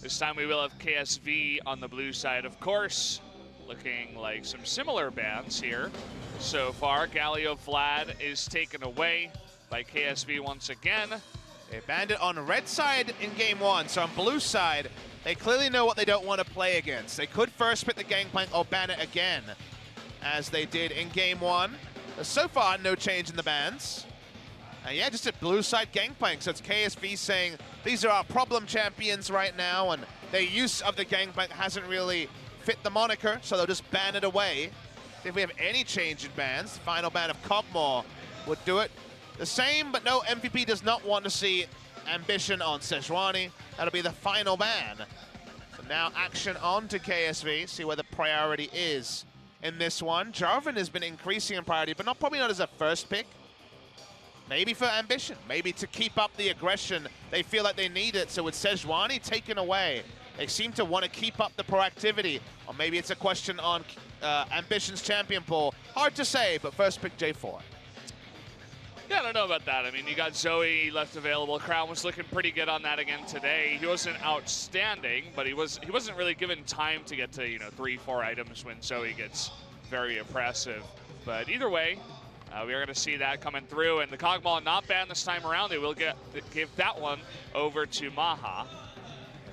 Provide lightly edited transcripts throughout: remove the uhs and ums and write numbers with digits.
This time we will have KSV on the blue side, of course. Looking like some similar bans here so far. Galio Vlad is taken away by KSV once again. They banned it on red side in game one, so on blue side, they clearly know what they don't want to play against. They could first pick the Gangplank or ban it again, as they did in game one. So far, no change in the bans. Yeah, just a blue side Gangplank, so it's KSV saying, these are our problem champions right now, and their use of the Gangplank hasn't really fit the moniker, so they'll just ban it away. If we have any change in bans, the final ban of Kog'Maw would do it. The same, but no, MVP does not want to see Ambition on Sejuani. That'll be the final ban. So now action on to KSV, see where the priority is in this one. Jarvan has been increasing in priority, but probably not as a first pick. Maybe for Ambition, maybe to keep up the aggression. They feel like they need it, so with Sejuani taken away, they seem to want to keep up the proactivity. Or maybe it's a question on Ambition's champion pool. Hard to say, but first pick J4. Yeah, I don't know about that. I mean, you got Zoe left available. Crown was looking pretty good on that again today. He wasn't outstanding, but he wasn't really given time to get to 3-4 items when Zoe gets very oppressive. But either way, we are going to see that coming through. And the Kog'Maw not banned this time around. They will give that one over to Maha.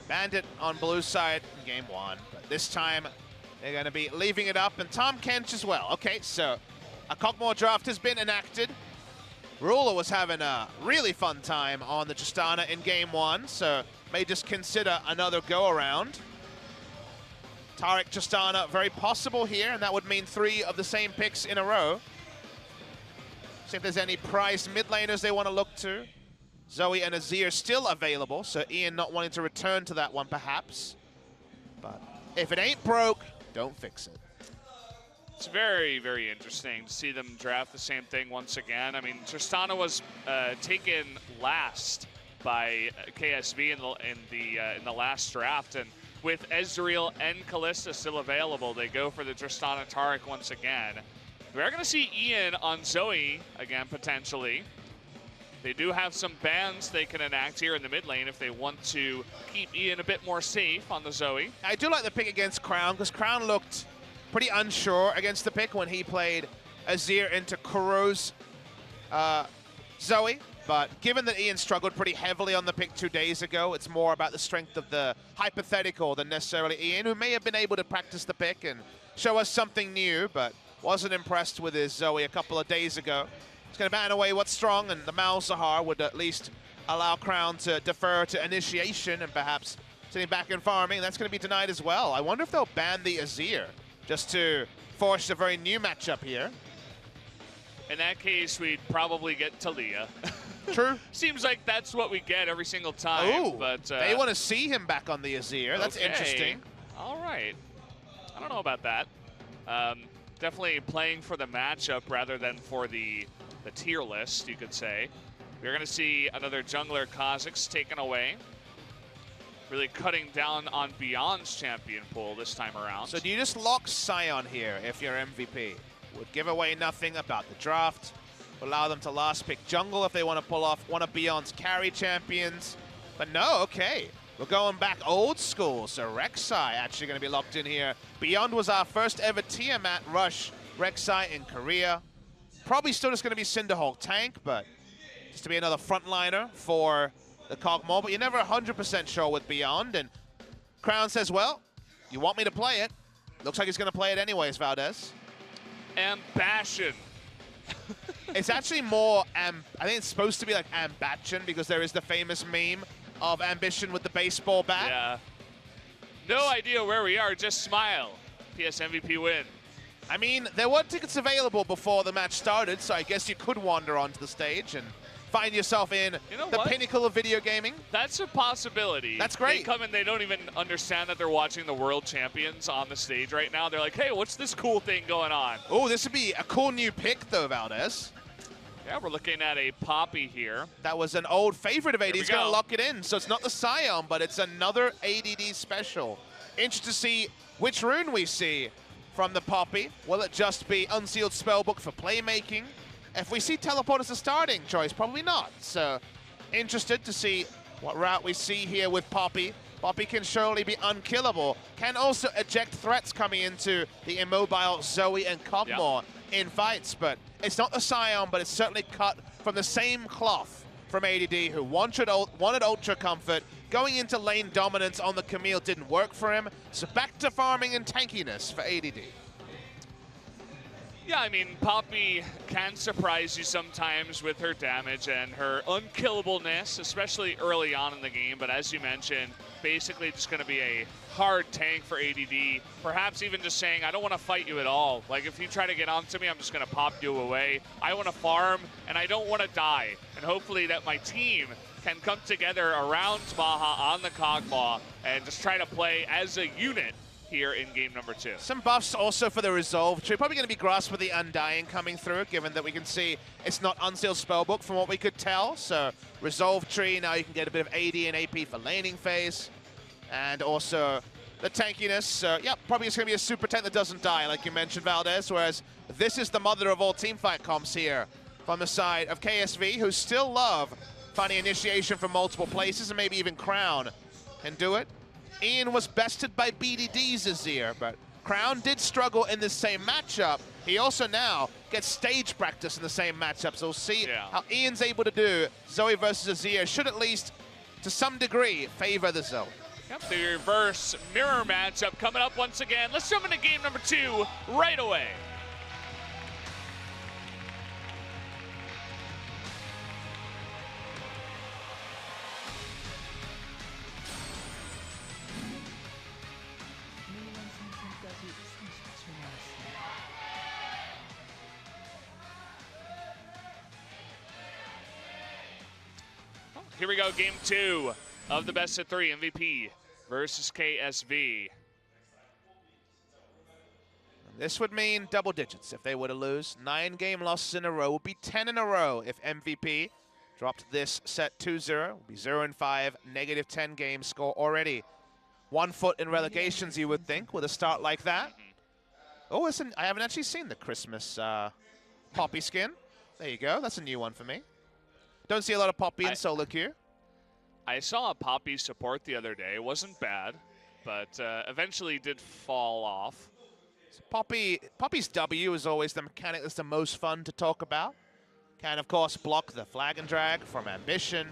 Banned it on blue side in game one, but this time they're going to be leaving it up, and Tom Kench as well. Okay, so a Kog'Maw draft has been enacted. Ruler was having a really fun time on the Tristana in game one, so may just consider another go-around. Taric Tristana, very possible here, and that would mean 3 of the same picks in a row. See if there's any prized mid laners they want to look to. Zoe and Azir still available, so Ian not wanting to return to that one perhaps. But if it ain't broke, don't fix it. It's very, very interesting to see them draft the same thing once again. I mean, Tristana was taken last by KSV in the last draft, and with Ezreal and Kalista still available, they go for the Tristana Taric once again. We are going to see Ian on Zoe again, potentially. They do have some bans they can enact here in the mid lane if they want to keep Ian a bit more safe on the Zoe. I do like the pick against Crown, because Crown looked pretty unsure against the pick when he played Azir into Kuro's Zoe. But given that Ian struggled pretty heavily on the pick 2 days ago, it's more about the strength of the hypothetical than necessarily Ian, who may have been able to practice the pick and show us something new, but wasn't impressed with his Zoe a couple of days ago. He's going to ban away what's strong, and the Malzahar would at least allow Crown to defer to initiation and perhaps sitting back and farming. That's going to be denied as well. I wonder if they'll ban the Azir just to force a very new matchup here. In that case, we'd probably get Talia. True. Seems like that's what we get every single time. Ooh, but they want to see him back on the Azir. That's okay. Interesting. All right. I don't know about that. Definitely playing for the matchup rather than for the tier list, you could say. We're going to see another jungler, Kha'Zix, taken away. Really cutting down on Beyond's champion pool this time around. So do you just lock Sion here if you're MVP? Would give away nothing about the draft. Allow them to last pick jungle if they want to pull off one of Beyond's carry champions. But no, okay. We're going back old school. So Rek'Sai actually going to be locked in here. Beyond was our first ever Tiamat rush Rek'Sai in Korea. Probably still just going to be Cinderhulk tank, but just to be another frontliner for the Kog'Maw. But you're never 100% sure with Beyond. And Crown says, well, you want me to play it. Looks like he's going to play it anyways, Valdez. Ambassion. It's actually more, I think it's supposed to be like Ambatchen, because there is the famous meme of Ambition with the baseball bat. Yeah. No idea where we are, just smile. PS MVP win. I mean, there were tickets available before the match started, so I guess you could wander onto the stage and find yourself in the pinnacle of video gaming. That's a possibility. That's great. They come and they don't even understand that they're watching the world champions on the stage right now. They're like, hey, what's this cool thing going on? Oh, this would be a cool new pick, though, Valdez. Yeah, we're looking at a Poppy here. That was an old favorite of AD. He's going to lock it in. So it's not the Sion, but it's another ADD special. Interested to see which rune we see from the Poppy. Will it just be Unsealed Spellbook for playmaking? If we see Teleport as a starting choice, probably not. So interested to see what route we see here with Poppy. Poppy can surely be unkillable. Can also eject threats coming into the immobile Zoe and Cogmore in fights, but it's not the Scion, but it's certainly cut from the same cloth from ADD, who wanted Ultra Comfort. Going into lane dominance on the Camille didn't work for him, so back to farming and tankiness for ADD. Yeah, I mean, Poppy can surprise you sometimes with her damage and her unkillableness, especially early on in the game. But as you mentioned, basically just going to be a hard tank for ADD. Perhaps even just saying, I don't want to fight you at all. Like, if you try to get onto me, I'm just going to pop you away. I want to farm, and I don't want to die. And hopefully that my team can come together around Maha on the Kog'Maw and just try to play as a unit here in game number 2. Some buffs also for the Resolve tree. Probably going to be Grasp with the Undying coming through, given that we can see it's not Unsealed Spellbook from what we could tell. So Resolve tree, now you can get a bit of AD and AP for laning phase. And also the tankiness. So yeah, probably it's going to be a super tank that doesn't die, like you mentioned, Valdez. Whereas this is the mother of all teamfight comps here from the side of KSV, who still love finding initiation from multiple places, and maybe even Crown can do it. Ian was bested by BDD's Azir, but Crown did struggle in the same matchup. He also now gets stage practice in the same matchup, so we'll see how Ian's able to do. Zoe versus Azir should at least, to some degree, favor the Zoe. Yep, the reverse mirror matchup coming up once again. Let's jump into game number 2 right away. Here we go, game 2 of the best of 3, MVP versus KSV. This would mean double digits if they were to lose. 9 game losses in a row would be 10 in a row if MVP dropped this set 2-0. Would be 0-5, negative 10 game score already. 1 foot in relegations, you would think, with a start like that. Oh, listen, I haven't actually seen the Christmas Poppy skin. There you go, that's a new one for me. Don't see a lot of Poppy in solo queue. I saw a Poppy support the other day. It wasn't bad, but eventually did fall off. So Poppy's W is always the mechanic that's the most fun to talk about. Can, of course, block the flag and drag from Ambition.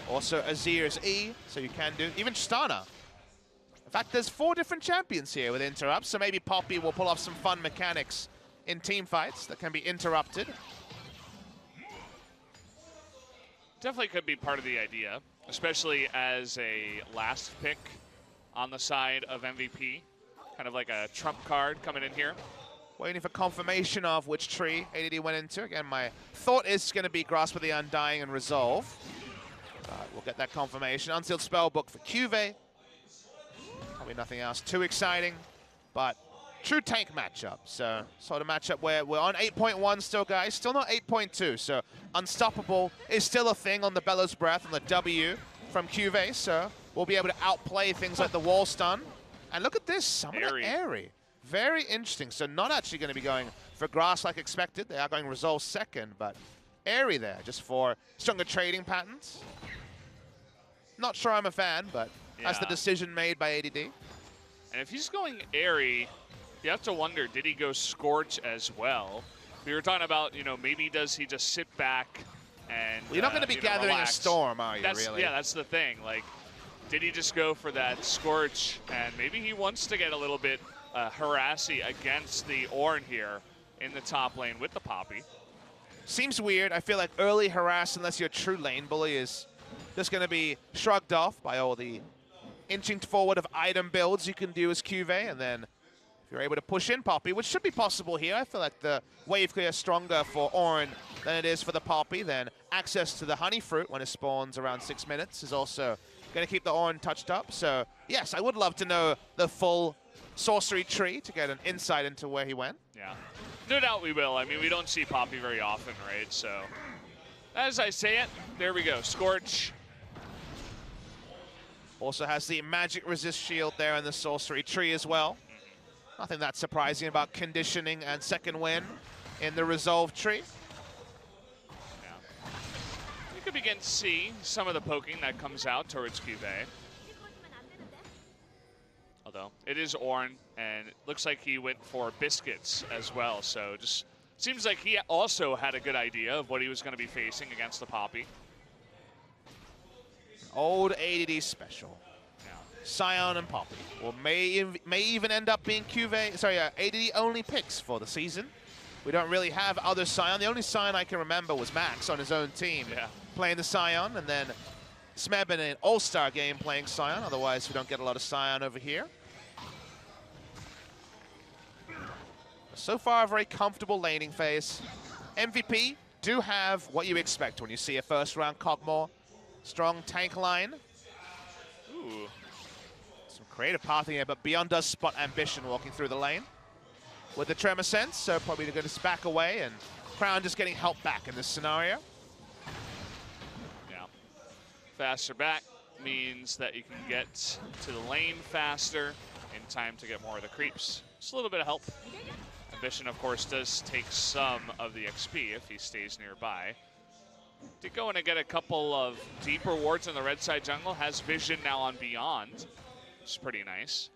Also Azir's E, so you can do, even Tristana. In fact, there's 4 different champions here with interrupts, so maybe Poppy will pull off some fun mechanics in team fights that can be interrupted. Definitely could be part of the idea, especially as a last pick on the side of MVP. Kind of like a trump card coming in here. Waiting for confirmation of which tree ADD went into. Again, my thought is going to be Grasp with the Undying and Resolve. We'll get that confirmation. Unsealed Spellbook for Cuvée. Probably nothing else too exciting, but true tank matchup. So sort of matchup where we're on 8.1 still, guys. Still not 8.2, so Unstoppable is still a thing on the Bellows Breath on the W from Cuvée, so we'll be able to outplay things like the wall stun. And look at this, Summoner Airy. Very interesting. So not actually going to be going for Grass like expected. They are going Resolve second, but Airy there just for stronger trading patterns. Not sure I'm a fan, but that's the decision made by ADD. And if he's going Airy, you have to wonder, did he go Scorch as well? We were talking about, you know, maybe does he just sit back and well, you're not going to be gathering relax. a storm, are you, really? Yeah, that's the thing. Like, did he just go for that Scorch? And maybe he wants to get a little bit harassy against the Ornn here in the top lane with the Poppy. Seems weird. I feel like early harass, unless you're a true lane bully, is just going to be shrugged off by all the inching forward of item builds you can do as Cuvée, and then if you're able to push in Poppy, which should be possible here. I feel like the wave clear is stronger for Ornn than it is for the Poppy. Then access to the Honey Fruit when it spawns around 6 minutes is also going to keep the Ornn touched up. So yes, I would love to know the full sorcery tree to get an insight into where he went. Yeah, no doubt we will. I mean, we don't see Poppy very often, right? So as I say it, there we go, Scorch. Also has the magic resist shield there in the sorcery tree as well. Nothing that surprising about conditioning and second win in the Resolve tree. Yeah. You could begin to see some of the poking that comes out towards Cuvée. though. It is Ornn, and it looks like he went for biscuits as well. So just seems like he also had a good idea of what he was going to be facing against the Poppy. Old ADD special. Yeah. Sion and Poppy. Well, may even end up being ADD only picks for the season. We don't really have other Sion. The only Sion I can remember was Max on his own team playing the Sion, and then Smeb in an all-star game playing Sion. Otherwise, we don't get a lot of Sion over here. So far, a very comfortable laning phase. MVP do have what you expect when you see a first-round Cogmore. Strong tank line. Ooh. Some creative pathing here, but Beyond does spot Ambition walking through the lane with the Tremor Sense, so probably going to back away, and Crown just getting help back in this scenario. Yeah. Faster back means that you can get to the lane faster in time to get more of the creeps. Just a little bit of help. Ambition, of course, does take some of the XP if he stays nearby. Did go in and get a couple of deeper wards on the red side jungle. Has vision now on Beyond, which is pretty nice.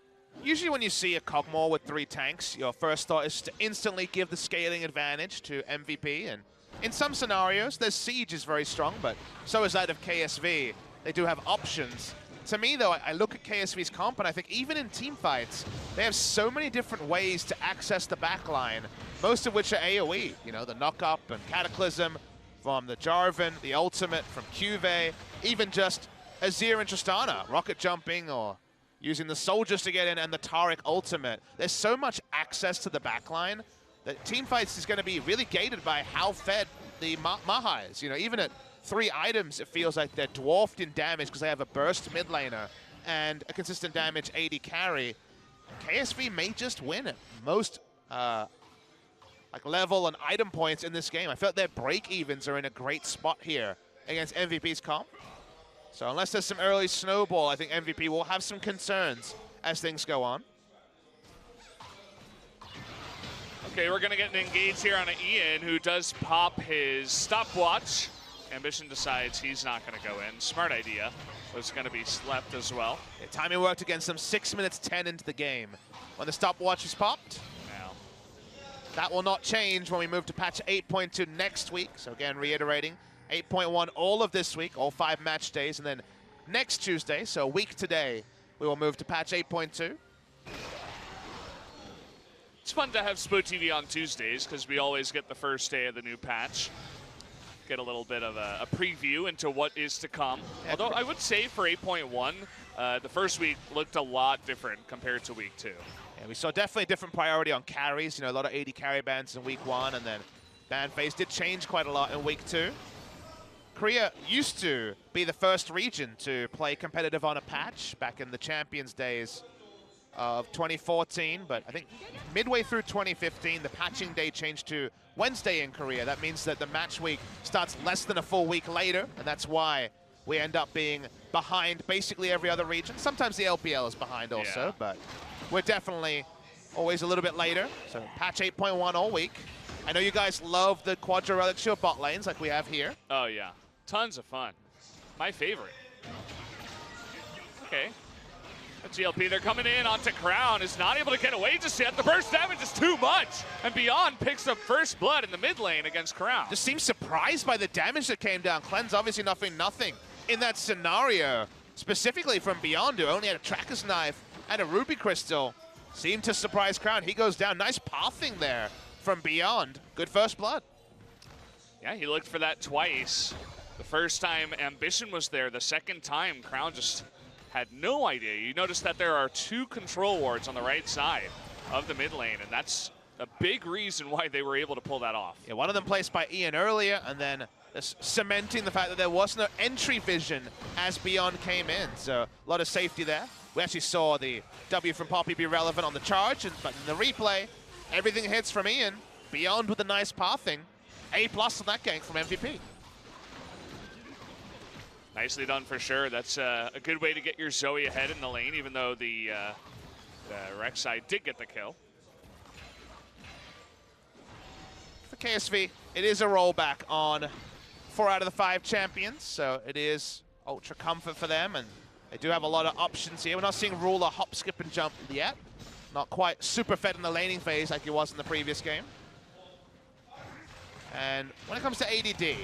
Usually when you see a Cogmore with 3 tanks, your first thought is to instantly give the scaling advantage to MVP. And in some scenarios, their Siege is very strong, but so is that of KSV. They do have options. To me, though, I look at KSV's comp, and I think even in team fights, they have so many different ways to access the backline, most of which are AoE. You know, the knock-up and Cataclysm from the Jarvan, the ultimate from QV, even just Azir and Tristana, rocket jumping or using the soldiers to get in, and the Taric ultimate. There's so much access to the backline that teamfights is going to be really gated by how fed the Maha is. You know, even at 3 items, it feels like they're dwarfed in damage because they have a burst mid laner and a consistent damage AD carry. KSV may just win at most like level and item points in this game. I feel like their break-evens are in a great spot here against MVP's comp. So unless there's some early snowball, I think MVP will have some concerns as things go on. Okay, we're going to get an engage here on an Ian, who does pop his stopwatch. Ambition decides he's not going to go in. Smart idea. Was going to be slept as well. Yeah, timing worked against them 6 minutes 10 into the game when the stopwatch is popped. Now, that will not change when we move to patch 8.2 next week. So again, reiterating, 8.1 all of this week, all 5 match days, and then next Tuesday, so a week today, we will move to patch 8.2. it's fun to have Spoo TV on Tuesdays because we always get the first day of the new patch. Get a little bit of a preview into what is to come. Yeah, although I would say for 8.1, the first week looked a lot different compared to week 2. Yeah, we saw definitely a different priority on carries. You know, a lot of AD carry bans in week 1, and then ban phase did change quite a lot in week 2. Korea used to be the first region to play competitive on a patch back in the Champions days of 2014, but I think midway through 2015, the patching day changed to Wednesday in Korea. That means that the match week starts less than a full week later, and that's why we end up being behind basically every other region. Sometimes the LPL is behind also, but we're definitely always a little bit later. So patch 8.1 all week. I know you guys love the Quadra Relic Shield bot lanes like we have here. Oh yeah, tons of fun. My favorite. Okay. GLP, they're coming in onto Crown, is not able to get away just yet. The burst damage is too much, and Beyond picks up first blood in the mid lane against Crown. Just seems surprised by the damage that came down. Cleanse obviously nothing in that scenario, specifically from Beyond, who only had a Tracker's Knife and a Ruby Crystal. Seemed to surprise Crown. He goes down. Nice pathing there from Beyond. Good first blood. Yeah, he looked for that twice. The first time Ambition was there, the second time Crown just had no idea. You notice that there are 2 control wards on the right side of the mid lane, and that's a big reason why they were able to pull that off. Yeah, one of them placed by Ian earlier, and then just cementing the fact that there was no entry vision as Beyond came in. So a lot of safety there. We actually saw the W from Poppy be relevant on the charge, but in the replay, everything hits from Ian. Beyond with a nice pathing. A+ on that gank from MVP. Nicely done for sure. That's a good way to get your Zoe ahead in the lane, even though the Rex side did get the kill. For KSV, it is a rollback on 4 out of the 5 champions, so it is ultra comfort for them, and They do have a lot of options here. We're not seeing Ruler hop, skip, and jump yet. Not quite super fed in the laning phase like he was in the previous game. And when it comes to ADD,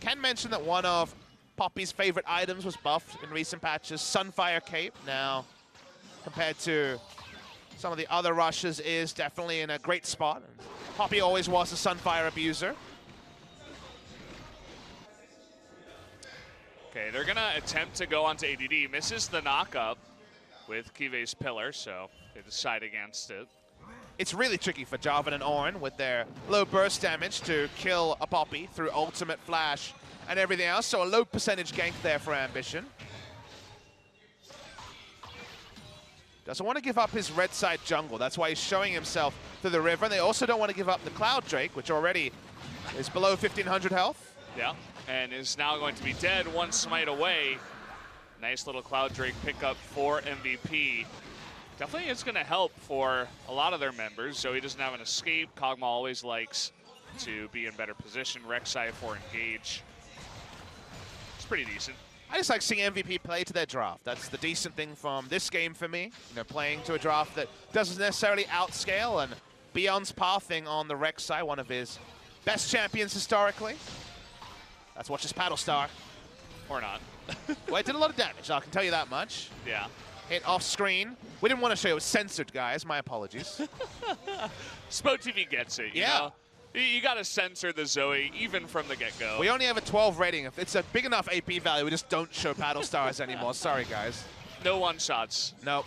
can mention that one of Poppy's favorite items was buffed in recent patches, Sunfire Cape. Now, compared to some of the other rushes, is definitely in a great spot. Poppy always was a Sunfire abuser. Okay, they're gonna attempt to go onto ADD. Misses the knock-up with Kive's pillar, so they decide against it. It's really tricky for Jarvan and Orin with their low burst damage to kill a Poppy through ultimate flash and everything else, so a low percentage gank there for Ambition. Doesn't want to give up his red side jungle, that's why he's showing himself through the river. And they also don't want to give up the Cloud Drake, which already is below 1,500 health. Yeah, and is now going to be dead, one smite away. Nice little Cloud Drake pickup for MVP. Definitely is going to help for a lot of their members, so he doesn't have an escape. Kog'Maw always likes to be in better position. Rek'Sai for engage. It's pretty decent. I just like seeing MVP play to their draft. That's the decent thing from this game for me. You know, playing to a draft that doesn't necessarily outscale, and Beyond's pathing on the Rek'Sai, one of his best champions historically. Let's watch this Paddle Star. Or not. Well, it did a lot of damage, I can tell you that much. Yeah. Hit off screen. We didn't want to show you. It was censored, guys. My apologies. Spo TV gets it, you know? You got to censor the Zoe even from the get-go. We only have a 12 rating. If it's a big enough AP value, we just don't show Paddle Stars anymore. Sorry, guys. No one-shots. Nope.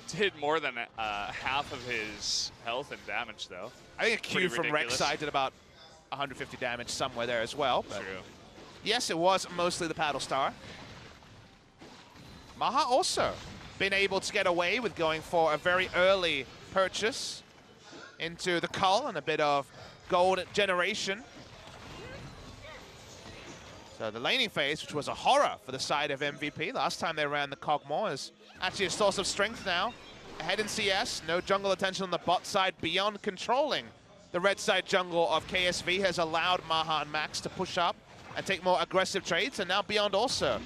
Did more than half of his health and damage, though. I think a Q from Rek'Sai did about 150 damage somewhere there as well. But true. Yes, it was mostly the Paddle Star. Maha also been able to get away with going for a very early purchase into the Cull and a bit of gold generation. So the laning phase, which was a horror for the side of MVP, last time they ran the Kog'Maw, is actually a source of strength now. Ahead in CS, no jungle attention on the bot side. Beyond controlling the red side jungle of KSV has allowed Maha and Max to push up and take more aggressive trades, and now Beyond also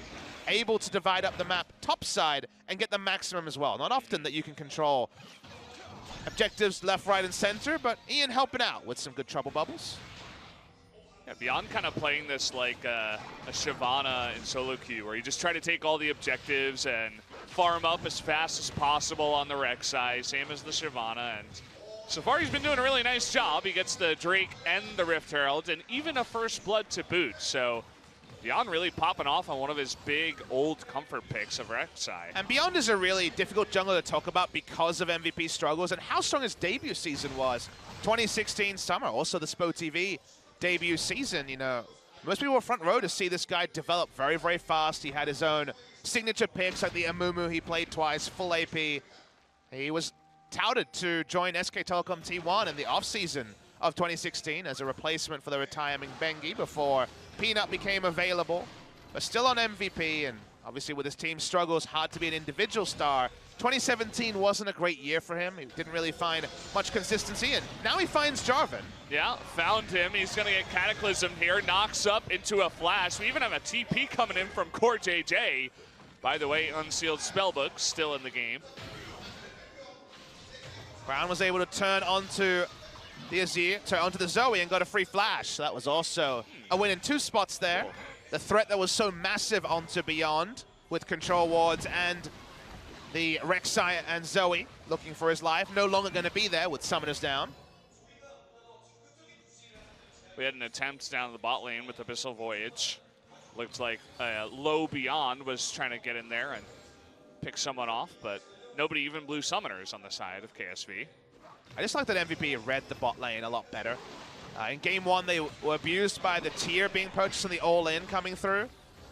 able to divide up the map top side and get the maximum as well. Not often that you can control objectives left, right, and center, but Ian helping out with some good trouble bubbles. Yeah, Beyond kind of playing this like a Shyvana in solo queue, where you just try to take all the objectives and farm up as fast as possible on the Rek'Sai, same as the Shyvana, and so far he's been doing a really nice job. He gets the Drake and the Rift Herald, and even a first blood to boot, so Beyond really popping off on one of his big old comfort picks of Rek'Sai. And Beyond is a really difficult jungle to talk about because of MVP struggles and how strong his debut season was. 2016 summer, also the Spo TV debut season, you know. Most people were front row to see this guy develop very, very fast. He had his own signature picks like the Amumu he played twice, full AP. He was touted to join SK Telecom T1 in the offseason of 2016 as a replacement for the retiring Bengi before Peanut became available, but still on MVP, and obviously with his team struggles, hard to be an individual star. 2017 wasn't a great year for him. He didn't really find much consistency, and now he finds Jarvan. Yeah, found him. He's going to get Cataclysm here, knocks up into a flash. We even have a TP coming in from Core JJ. By the way, Unsealed Spellbook still in the game. Brown was able to turn onto the Azir, onto the Zoe and got a free flash. So that was also a win in two spots there. The threat that was so massive onto Beyond with control wards and the Rek'Sai and Zoe looking for his life, no longer going to be there with summoners down. We had an attempt down the bot lane with Abyssal Voyage. Looked like low Beyond was trying to get in there and pick someone off, but nobody even blew summoners on the side of KSV. I just like that MVP read the bot lane a lot better. In game one, they were abused by the tier being purchased and the all-in coming through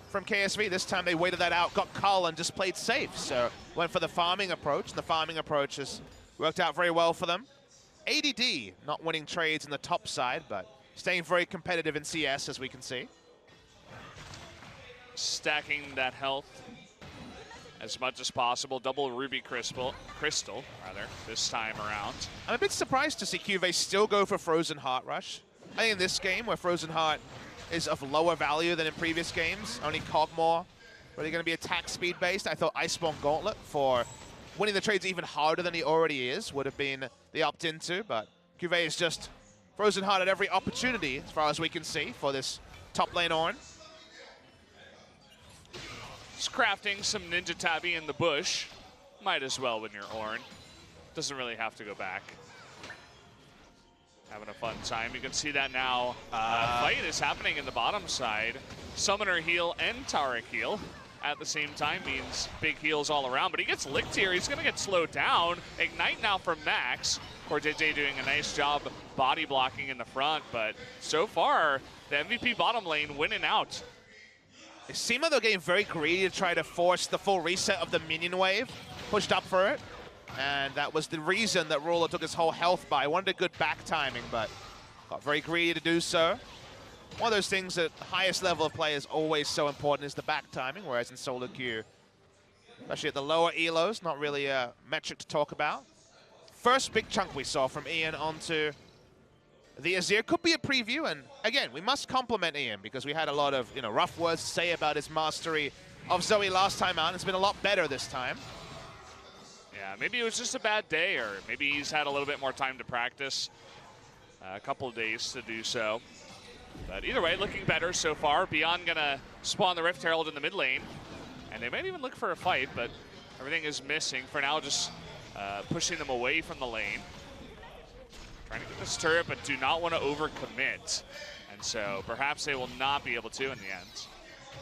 from KSV. This time they waited that out, got Cull, and just played safe. So went for the farming approach, and the farming approach has worked out very well for them. ADD not winning trades in the top side, but staying very competitive in CS, as we can see. Stacking that health as much as possible. Double Ruby Crystal this time around. I'm a bit surprised to see QV still go for Frozen Heart Rush. I think in this game, where Frozen Heart is of lower value than in previous games, only Kog'Maw really going to be attack speed based. I thought Iceborne Gauntlet for winning the trades even harder than he already is would have been the opt-into, but Cuvée is just frozen hard at every opportunity, as far as we can see, for this top lane Ornn. Just crafting some Ninja Tabi in the bush. Might as well when you're Ornn. Doesn't really have to go back. Having a fun time. You can see that now. Fight is happening in the bottom side. Summoner heal and Taric heal at the same time means big heals all around, but he gets licked here. He's gonna get slowed down. Ignite now from Max. Cortese doing a nice job body blocking in the front, but so far, the MVP bottom lane winning out. It seemed like they're getting very greedy to try to force the full reset of the minion wave. Pushed up for it, and that was the reason that Ruler took his whole health by. Wanted a good back timing, but got very greedy to do so. One of those things at the highest level of play is always so important is the back timing, whereas in solo queue, especially at the lower elos, not really a metric to talk about. First big chunk we saw from Ian onto the Azir could be a preview, and again, we must compliment Ian because we had a lot of rough words to say about his mastery of Zoe last time out, and it's been a lot better this time. Yeah, maybe it was just a bad day, or maybe he's had a little bit more time to practice. A couple of days to do so. But either way, looking better so far. Beyond gonna spawn the Rift Herald in the mid lane. And they might even look for a fight, but everything is missing. For now, just pushing them away from the lane. Trying to get this turret, but do not want to overcommit. And so perhaps they will not be able to in the end.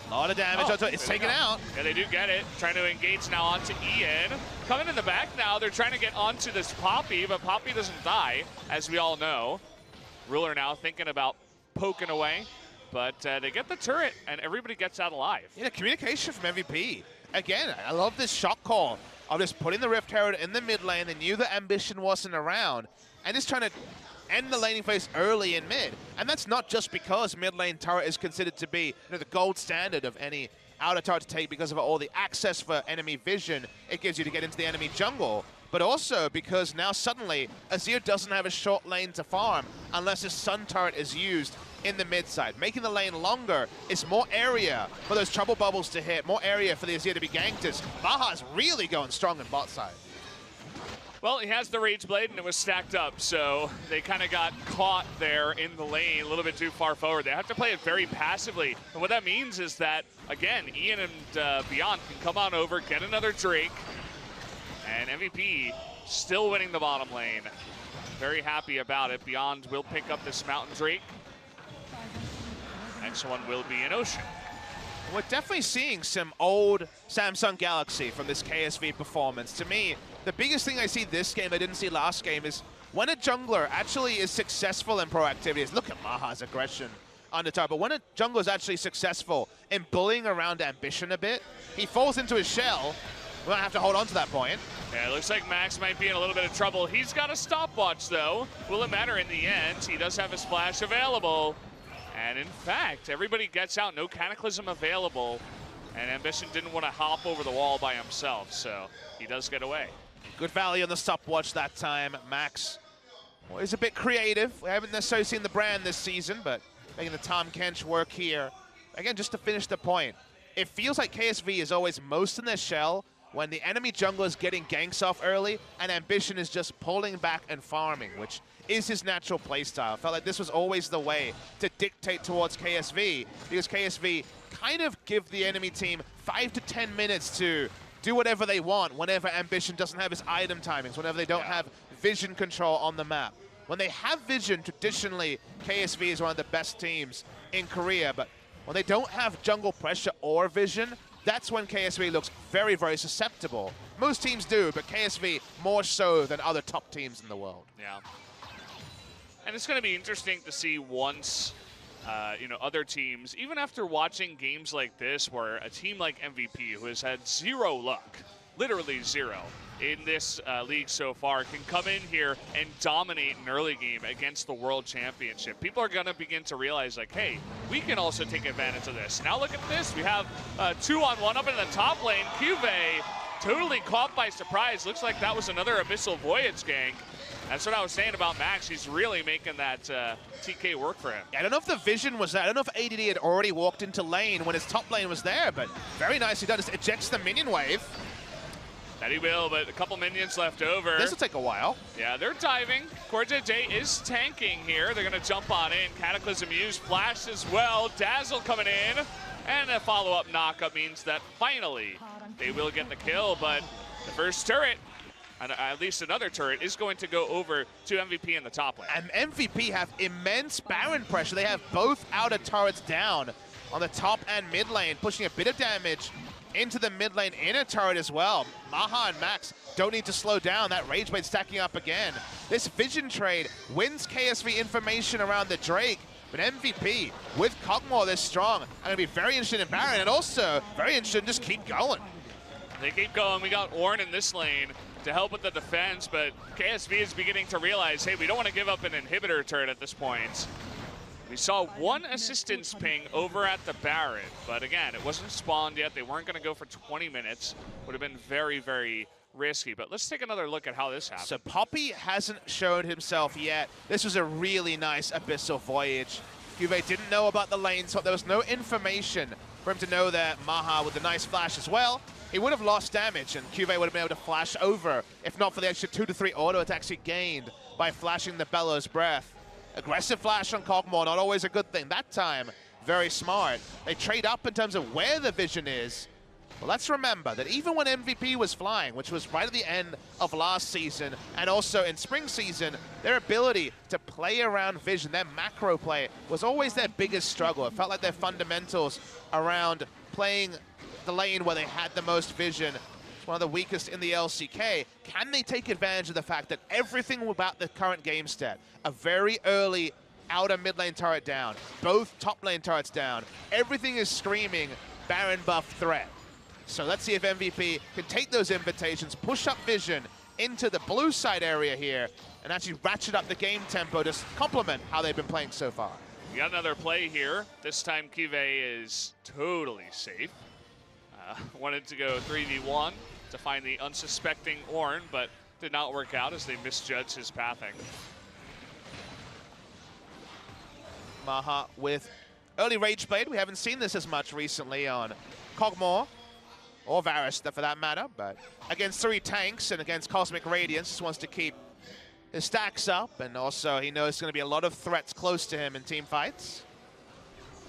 A lot of damage. It's taken out. Yeah, they do get it. Trying to engage now onto Ian. Coming in the back now, they're trying to get onto this Poppy, but Poppy doesn't die, as we all know. Ruler now thinking about poking away, but they get the turret, and everybody gets out alive. Yeah, communication from MVP. Again, I love this shot call of just putting the Rift Herald in the mid lane. They knew that Ambition wasn't around, and just trying to end the laning phase early in mid. And that's not just because mid lane turret is considered to be the gold standard of any outer turret to take because of all the access for enemy vision it gives you to get into the enemy jungle, but also because now suddenly Azir doesn't have a short lane to farm unless his Sun turret is used in the mid side. Making the lane longer is more area for those trouble bubbles to hit, more area for the Azir to be ganked as Baha's really going strong in bot side. Well, he has the Rage Blade, and it was stacked up, so they kind of got caught there in the lane a little bit too far forward. They have to play it very passively, and what that means is that, again, Ian and Beyond can come on over, get another Drake, and MVP still winning the bottom lane. Very happy about it. Beyond will pick up this Mountain Drake. Next one will be an Ocean. We're definitely seeing some old Samsung Galaxy from this KSV performance. To me, the biggest thing I see this game I didn't see last game is when a jungler actually is successful in proactivity. Look at Maha's aggression under tower, but when a jungler is actually successful in bullying around Ambition a bit, he falls into his shell. We might have to hold on to that point. Yeah, it looks like Max might be in a little bit of trouble. He's got a stopwatch, though. Will it matter in the end? He does have his flash available. And in fact, everybody gets out, no Cataclysm available. And Ambition didn't want to hop over the wall by himself, so he does get away. Good value on the stopwatch that time. Max is a bit creative. We haven't necessarily seen the brand this season, but making the Tahm Kench work here. Again, just to finish the point, it feels like KSV is always most in their shell when the enemy jungler is getting ganks off early and Ambition is just pulling back and farming, which is his natural playstyle. I felt like this was always the way to dictate towards KSV, because KSV kind of give the enemy team 5 to 10 minutes to do whatever they want whenever Ambition doesn't have his item timings, whenever they don't have vision control on the map. When they have vision, traditionally, KSV is one of the best teams in Korea, but when they don't have jungle pressure or vision, that's when KSV looks very, very susceptible. Most teams do, but KSV more so than other top teams in the world. Yeah. And it's going to be interesting to see once, other teams, even after watching games like this, where a team like MVP, who has had zero luck, literally zero, in this league so far, can come in here and dominate an early game against the World Championship. People are going to begin to realize, like, hey, we can also take advantage of this. Now look at this. We have 2-on-1 up in the top lane. Cuvée totally caught by surprise. Looks like that was another Abyssal Voyage gank. That's what I was saying about Max. He's really making that TK work for him. I don't know if the vision was there. I don't know if ADD had already walked into lane when his top lane was there, but very nicely done. Just ejects the minion wave. That he will, but a couple minions left over. This will take a while. Yeah, they're diving. Corja J is tanking here. They're going to jump on in. Cataclysm used, flash as well. Dazzle coming in. And a follow-up knockup means that finally they will get the kill, but the first turret, and at least another turret, is going to go over to MVP in the top lane. And MVP have immense Baron pressure. They have both outer turrets down on the top and mid lane, pushing a bit of damage into the mid lane inner turret as well. Maha and Max don't need to slow down. That Rage Blade stacking up again. This vision trade wins KSV information around the Drake, but MVP with Kog'Maw this strong, I'm going to be very interested in Baron, and also very interested in just keep going. They keep going. We got Ornn in this lane to help with the defense, but KSV is beginning to realize, hey, we don't want to give up an inhibitor turret at this point. We saw one assistance ping over at the Baron, but again, it wasn't spawned yet. They weren't going to go for 20 minutes. Would have been very, very risky, but let's take another look at how this happened. So Poppy hasn't showed himself yet. This was a really nice Abyssal Voyage. Juve didn't know about the lane, so there was no information for him to know that Maha with a nice flash as well. He would have lost damage, and Juve would have been able to flash over, if not for the extra 2 to 3 auto attacks he gained by flashing the Bellows Breath. Aggressive flash on Kog'Maw, not always a good thing. That time, very smart. They trade up in terms of where the vision is. Well, let's remember that even when MVP was flying, which was right at the end of last season, and also in spring season, their ability to play around vision, their macro play, was always their biggest struggle. It felt like their fundamentals around playing the lane where they had the most vision, one of the weakest in the LCK. Can they take advantage of the fact that everything about the current game stat, a very early outer mid lane turret down, both top lane turrets down, everything is screaming Baron buff threat. So let's see if MVP can take those invitations, push up vision into the blue side area here, and actually ratchet up the game tempo to complement how they've been playing so far. We got another play here. This time Kive is totally safe. Wanted to go 3v1 to find the unsuspecting Ornn, but did not work out as they misjudged his pathing. Maha with early Rage Blade. We haven't seen this as much recently on Kog'Maw, or Varus for that matter, but against 3 tanks and against Cosmic Radiance, just wants to keep his stacks up, and also he knows there's going to be a lot of threats close to him in team fights.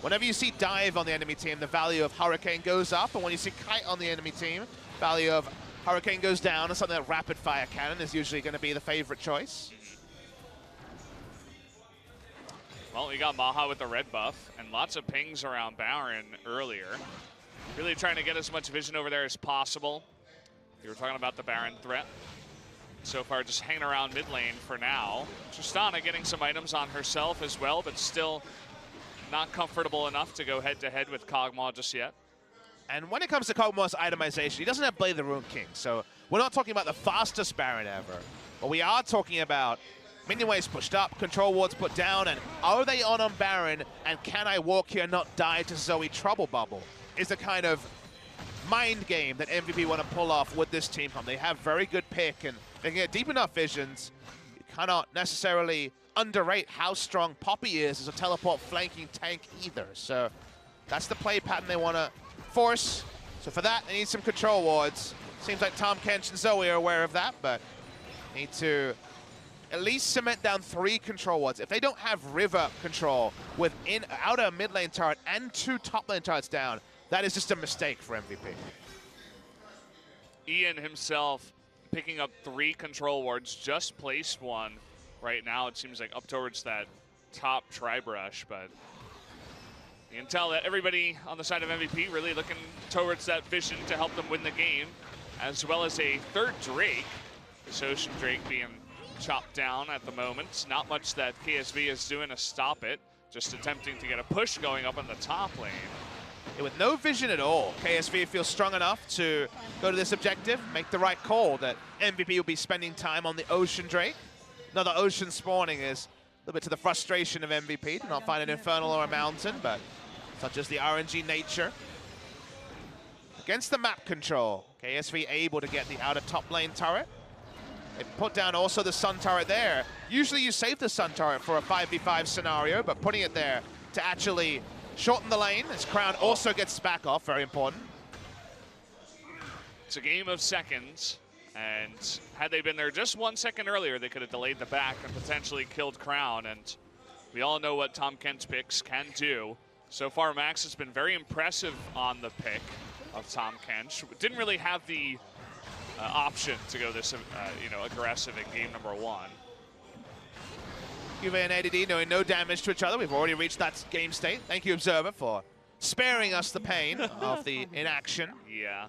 Whenever you see Dive on the enemy team, the value of Hurricane goes up, and when you see Kite on the enemy team, value of Hurricane goes down, and something like Rapid Fire Cannon is usually going to be the favorite choice. Well, we got Maha with the red buff, and lots of pings around Baron earlier. Really trying to get as much vision over there as possible. You were talking about the Baron threat. So far, just hanging around mid lane for now. Tristana getting some items on herself as well, but still not comfortable enough to go head-to-head with Kog'Maw just yet. And when it comes to Kog'Maw's itemization, he doesn't have Blade of the Rune King, so we're not talking about the fastest Baron ever. But we are talking about minion waves pushed up, control wards put down, and are they on Baron, and can I walk here and not die to Zoe Trouble Bubble? Is the kind of mind game that MVP want to pull off with this team. They have very good pick, and they can get deep enough visions. You cannot necessarily underrate how strong Poppy is as a teleport flanking tank either. So that's the play pattern they want to force. So for that, they need some control wards. Seems like Tahm Kench and Zoe are aware of that, but need to at least cement down 3 control wards. If they don't have river control with outer mid lane turret and 2 top lane turrets down, that is just a mistake for MVP. Ian himself picking up 3 control wards, just placed one. Right now, it seems like up towards that top tri-brush, but you can tell that everybody on the side of MVP really looking towards that vision to help them win the game, as well as a 3rd Drake. This Ocean Drake being chopped down at the moment. Not much that KSV is doing to stop it, just attempting to get a push going up on the top lane. Yeah, with no vision at all, KSV feels strong enough to go to this objective, make the right call that MVP will be spending time on the Ocean Drake. Another Ocean spawning is a little bit to the frustration of MVP to not find an Infernal or a Mountain, but such as the RNG nature. Against the map control, KSV able to get the outer top lane turret. They put down also the Sun Turret there. Usually you save the Sun Turret for a 5v5 scenario, but putting it there to actually shorten the lane as Crown also gets back off, very important. It's a game of seconds, and had they been there just 1 second earlier, they could have delayed the back and potentially killed Crown, and we all know what Tahm Kench's picks can do. So far, Max has been very impressive on the pick of Tahm Kench. Didn't really have the option to go this aggressive in game number 1. Juve and ADD doing no damage to each other. We've already reached that game state. Thank you, Observer, for sparing us the pain of the inaction. Yeah.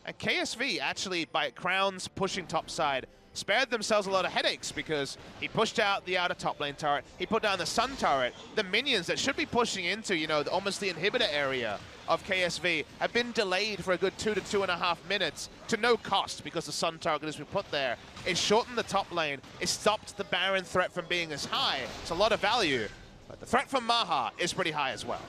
And KSV, actually, by Crown's pushing topside, spared themselves a lot of headaches because he pushed out the outer top lane turret, he put down the Sun Turret. The minions that should be pushing into, almost the inhibitor area of KSV have been delayed for a good 2 to 2.5 minutes to no cost because the Sun Turret has been put there. It shortened the top lane, it stopped the Baron threat from being as high. It's a lot of value, but the threat from Maha is pretty high as well.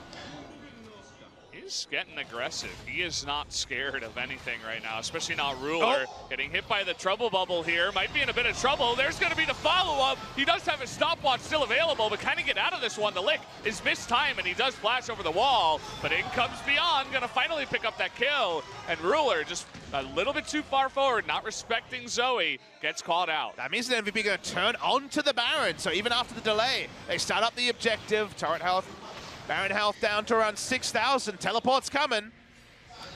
He's getting aggressive. He is not scared of anything right now, especially not Ruler. Getting hit by the trouble bubble here. Might be in a bit of trouble. There's going to be the follow-up. He does have his stopwatch still available, but can he get out of this one? The lick is missed time, and he does flash over the wall, but in comes Beyond, going to finally pick up that kill, and Ruler just a little bit too far forward, not respecting Zoe, gets caught out. That means the MVP going to turn onto the Baron, so even after the delay, they start up the objective. Turret health, Baron health down to around 6,000. Teleport's coming.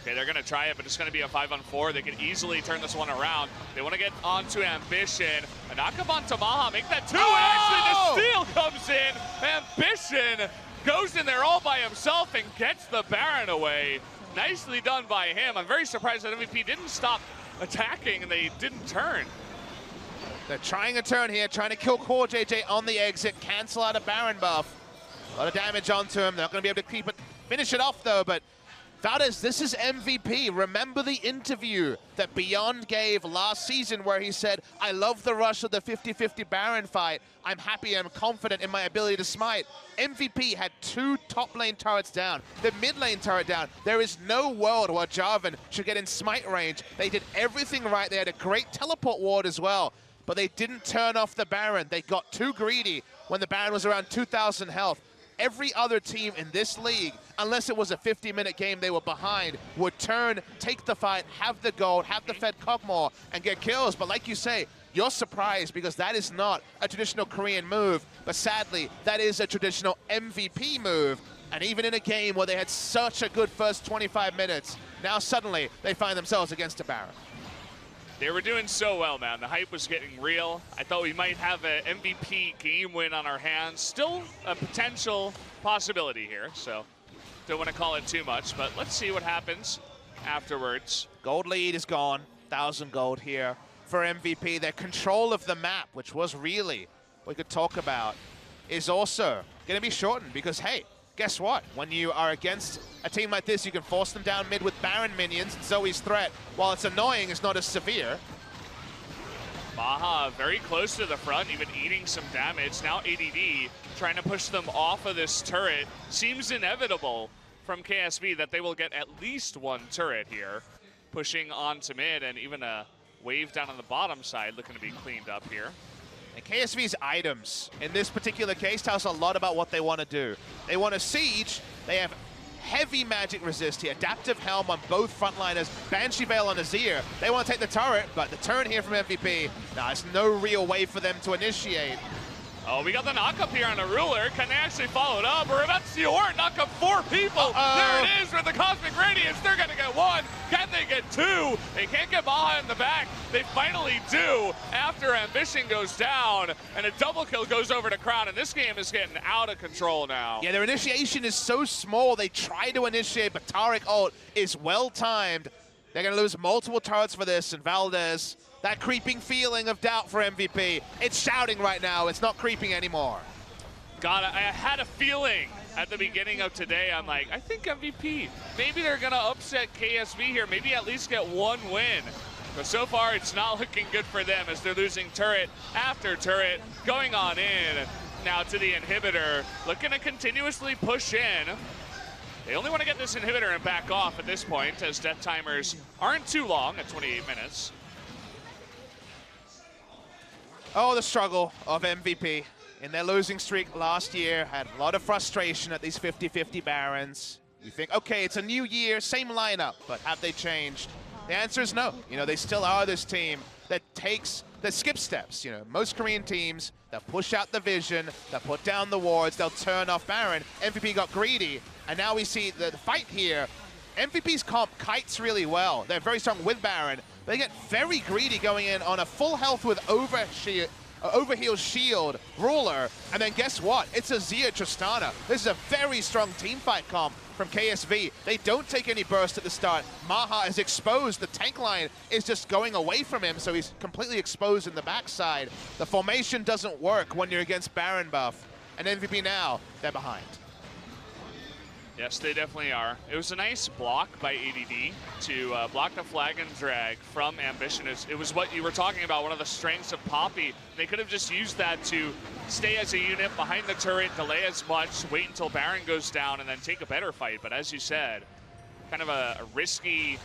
Okay, they're going to try it, but it's going to be a 5-on-4. They can easily turn this one around. They want to get onto Ambition. A knock-up onto Maha, make that 2, and actually the steal comes in. Ambition goes in there all by himself and gets the Baron away. Nicely done by him. I'm very surprised that MVP didn't stop attacking and they didn't turn. They're trying a turn here, trying to kill Core JJ on the exit, cancel out a Baron buff. A lot of damage onto him. They're not going to be able to keep it, finish it off though, but Valdez, this is MVP. Remember the interview that Beyond gave last season where he said, I love the rush of the 50-50 Baron fight. I'm happy, I'm confident in my ability to smite. MVP had 2 top lane turrets down, the mid lane turret down. There is no world where Jarvan should get in smite range. They did everything right. They had a great teleport ward as well, but they didn't turn off the Baron. They got too greedy when the Baron was around 2,000 health. Every other team in this league, unless it was a 50-minute game they were behind, would turn, take the fight, have the gold, have the Fed Cogmore, and get kills. But like you say, you're surprised because that is not a traditional Korean move, but sadly, that is a traditional MVP move. And even in a game where they had such a good first 25 minutes, now suddenly they find themselves against a Baron. They were doing so well, man. The hype was getting real. I thought we might have an MVP game win on our hands. Still a potential possibility here, so don't want to call it too much, but let's see what happens afterwards. Gold lead is gone. 1,000 gold here for MVP. Their control of the map, which was really what we could talk about, is also going to be shortened because, hey, guess what? When you are against a team like this, you can force them down mid with Baron minions. Zoe's threat, while it's annoying, is not as severe. Maha very close to the front, even eating some damage. Now ADD trying to push them off of this turret. Seems inevitable from KSV that they will get at least 1 turret here. Pushing onto mid, and even a wave down on the bottom side looking to be cleaned up here. And KSV's items, in this particular case, tell us a lot about what they want to do. They want to siege. They have heavy magic resist here. Adaptive Helm on both frontliners. Banshee Veil on Azir. They want to take the turret, but the turn here from MVP, there's no real way for them to initiate. Oh, we got the knock-up here on a Ruler. Can they actually follow it up? We're about to see Ort knock up 4 people. There it is with the Cosmic Radiance. They're going to get 1. Can they get 2? They can't get Maha in the back. They finally do after Ambition goes down, and a double kill goes over to Crown, and this game is getting out of control now. Yeah, their initiation is so small. They try to initiate, but Taric ult is well-timed. They're going to lose multiple turrets for this, and Valdez, that creeping feeling of doubt for MVP. It's shouting right now. It's not creeping anymore. God, I had a feeling at the beginning of today. I'm like, I think MVP, maybe they're going to upset KSV here. Maybe at least get 1 win. But so far, it's not looking good for them as they're losing turret after turret. Going on in now to the inhibitor. Looking to continuously push in. They only want to get this inhibitor and back off at this point, as death timers aren't too long at 28 minutes. Oh, the struggle of MVP. In their losing streak last year, had a lot of frustration at these 50-50 Barons. You think, okay, it's a new year, same lineup, but have they changed? The answer is no. You know, they still are this team that skips steps. You know, most Korean teams, they'll push out the vision, they'll put down the wards, they'll turn off Baron. MVP got greedy, and now we see the fight here. MVP's comp kites really well. They're very strong with Baron. They get very greedy going in on a full health with overheal shield Ruler, and then guess what? It's Azir Tristana. This is a very strong team fight comp from KSV. They don't take any burst at the start. Maha is exposed. The tank line is just going away from him, so he's completely exposed in the backside. The formation doesn't work when you're against Baron buff, and MVP now, they're behind. Yes, they definitely are. It was a nice block by ADD to block the flag and drag from Ambition. It was what you were talking about, one of the strengths of Poppy. They could have just used that to stay as a unit behind the turret, delay as much, wait until Baron goes down, and then take a better fight. But as you said, kind of a risky,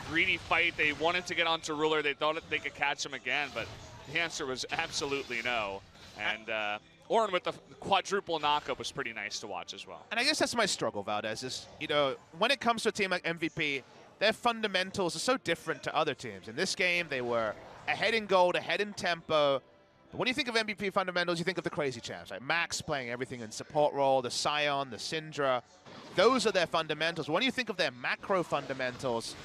greedy fight. They wanted to get onto Ruler. They thought they could catch him again, but the answer was absolutely no. And Orin with the quadruple knockup was pretty nice to watch as well. And I guess that's my struggle, Valdez, is, you know, when it comes to a team like MVP, their fundamentals are so different to other teams. In this game, they were ahead in gold, ahead in tempo. But when you think of MVP fundamentals, you think of the crazy champs, like Max playing everything in support role, the Sion, the Syndra. Those are their fundamentals. When you think of their macro fundamentals,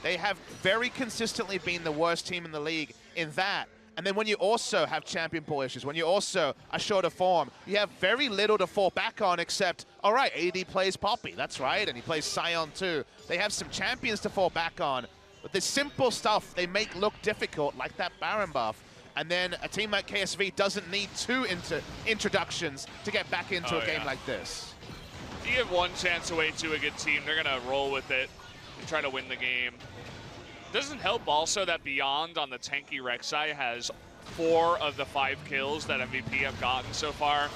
they have very consistently been the worst team in the league in that. And then when you also have champion pool issues, when you also are short of form, you have very little to fall back on except, all right, AD plays Poppy, that's right, and he plays Sion too. They have some champions to fall back on, but the simple stuff they make look difficult, like that Baron buff. And then a team like KSV doesn't need two introductions to get back into a game like this. You give one chance away to a good team, they're going to roll with it and try to win the game. Doesn't help also that Beyond on the tanky Rek'Sai has 4 of the 5 kills that MVP have gotten so far.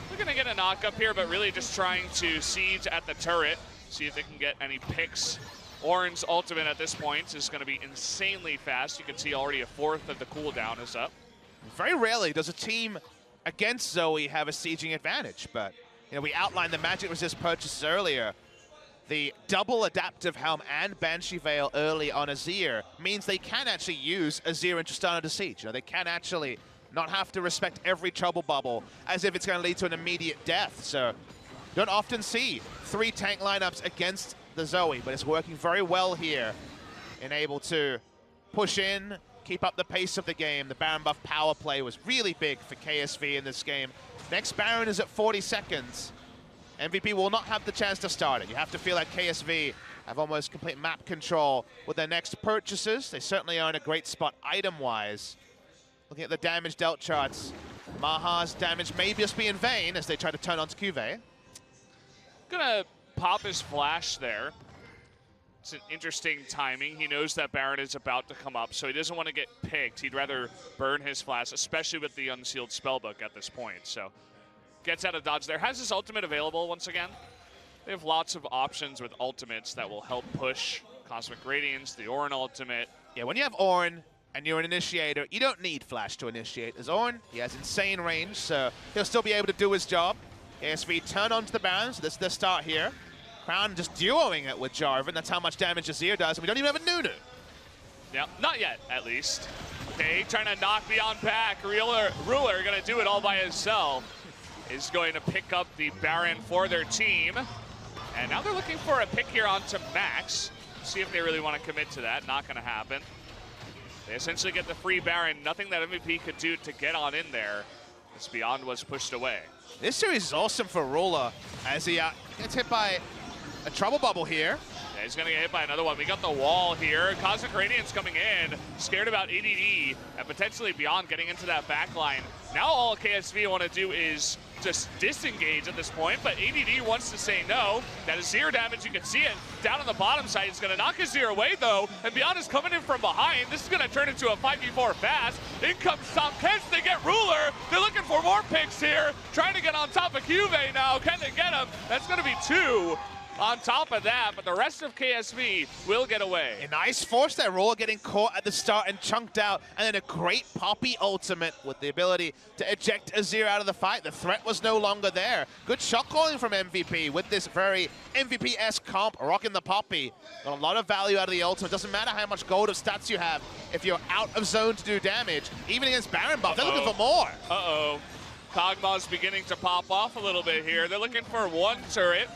They're going to get a knock up here, but really just trying to siege at the turret, see if they can get any picks. Orin's ultimate at this point is going to be insanely fast. You can see already a 4th of the cooldown is up. Very rarely does a team against Zoe have a sieging advantage, but you know, we outlined the Magic Resist purchases earlier. The double adaptive helm and Banshee Veil early on Azir means they can actually use Azir and Tristana to siege. You know, they can actually not have to respect every trouble bubble as if it's going to lead to an immediate death. So you don't often see 3 tank lineups against the Zoe, but it's working very well here and able to push in, keep up the pace of the game. The Baron buff power play was really big for KSV in this game. Next Baron is at 40 seconds. MVP will not have the chance to start it. You have to feel like KSV have almost complete map control with their next purchases. They certainly are in a great spot item-wise. Looking at the damage dealt charts, Maha's damage may just be in vain as they try to turn onto Cuvée. Gonna pop his flash there. It's an interesting timing. He knows that Baron is about to come up, so he doesn't want to get picked. He'd rather burn his flash, especially with the unsealed spellbook at this point. So gets out of dodge there. Has his ultimate available once again. They have lots of options with ultimates that will help push Cosmic Radiance, the Orin ultimate. Yeah, when you have Orin and you're an initiator, you don't need flash to initiate. As Orin, he has insane range, so he'll still be able to do his job. KSV turn onto the Baron, so this is the start here. Crown just duoing it with Jarvan. That's how much damage Azir does, and we don't even have a Nunu. Yeah, not yet, at least. Okay, trying to knock Beyond back. Ruler gonna do it all by himself. Is going to pick up the Baron for their team. And now they're looking for a pick here onto Max. See if they really want to commit to that. Not going to happen. They essentially get the free Baron. Nothing that MVP could do to get on in there. As Beyond was pushed away. This series is awesome for Ruler as he gets hit by a trouble bubble here. Yeah, he's going to get hit by another one. We got the wall here. Cosmic Radiance coming in. Scared about ADD and potentially Beyond getting into that back line. Now all KSV want to do is just disengage at this point, but ADD wants to say no. That is 0 damage, you can see it. Down on the bottom side, he's gonna knock his 0 away though, and Beyond is coming in from behind. This is gonna turn into a 5v4 fast. In comes Tom Kents, they get Ruler. They're looking for more picks here. Trying to get on top of Cuvée now, can they get him? That's gonna be 2. on top of that, but the rest of KSV will get away. A nice force there, Roller getting caught at the start and chunked out, and then a great Poppy ultimate with the ability to eject Azir out of the fight. The threat was no longer there. Good shot calling from MVP with this very MVP-esque comp, rocking the Poppy. Got a lot of value out of the ultimate. Doesn't matter how much gold of stats you have. If you're out of zone to do damage, even against Baron buff, they're looking for more. Kog'Maw's beginning to pop off a little bit here. They're looking for one turret.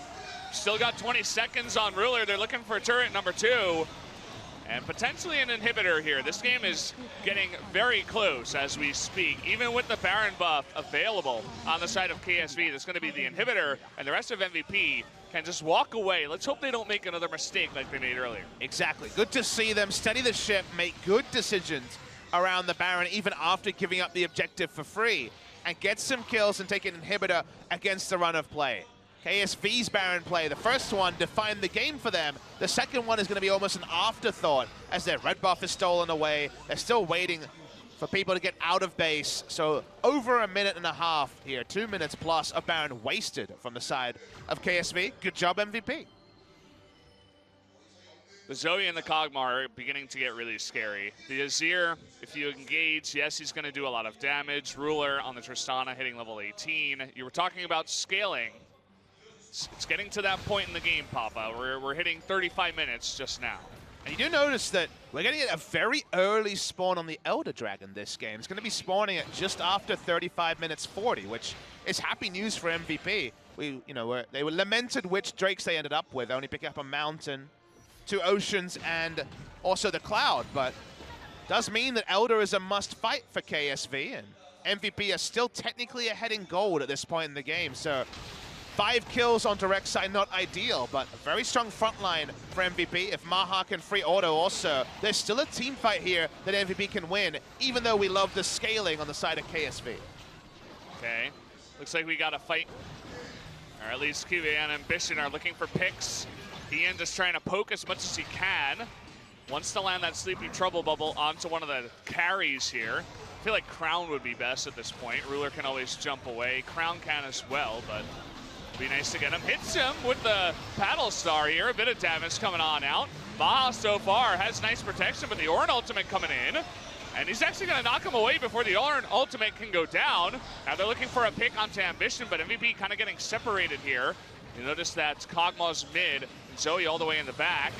Still got 20 seconds on Ruler. They're looking for turret number 2. And potentially an inhibitor here. This game is getting very close as we speak. Even with the Baron buff available on the side of KSV, there's going to be the inhibitor, and the rest of MVP can just walk away. Let's hope they don't make another mistake like they made earlier. Exactly. Good to see them steady the ship, make good decisions around the Baron, even after giving up the objective for free, and get some kills and take an inhibitor against the run of play. KSV's Baron play, the first one defined the game for them. The second one is going to be almost an afterthought as their red buff is stolen away. They're still waiting for people to get out of base. So over a minute and a half here, 2 minutes plus of Baron wasted from the side of KSV. Good job, MVP. The Zoe and the Kog'Maw are beginning to get really scary. The Azir, if you engage, yes, he's going to do a lot of damage. Ruler on the Tristana hitting level 18. You were talking about scaling. It's getting to that point in the game, Papa. We're hitting 35 minutes just now. And you do notice that we're getting a very early spawn on the Elder Dragon this game. It's going to be spawning at just after 35 minutes 40, which is happy news for MVP. They were lamented which Drakes they ended up with, only picking up a Mountain, 2 Oceans, and also the Cloud. But does mean that Elder is a must fight for KSV, and MVP are still technically ahead in gold at this point in the game. So 5 kills on direct side, not ideal, but a very strong front line for MVP. If Maha can free auto also, there's still a team fight here that MVP can win, even though we love the scaling on the side of KSV. Okay, looks like we got a fight. Or at least QV and Ambition are looking for picks. Ian just trying to poke as much as he can. Wants to land that Sleepy Trouble Bubble onto one of the carries here. I feel like Crown would be best at this point. Ruler can always jump away. Crown can as well, but be nice to get him. Hits him with the Paddle Star here. A bit of damage coming on out. Maha so far has nice protection, but the Ornn ultimate coming in. And he's actually going to knock him away before the Ornn ultimate can go down. Now they're looking for a pick onto Ambition, but MVP kind of getting separated here. You notice that Kog'Maw's mid, and Zoe all the way in the back.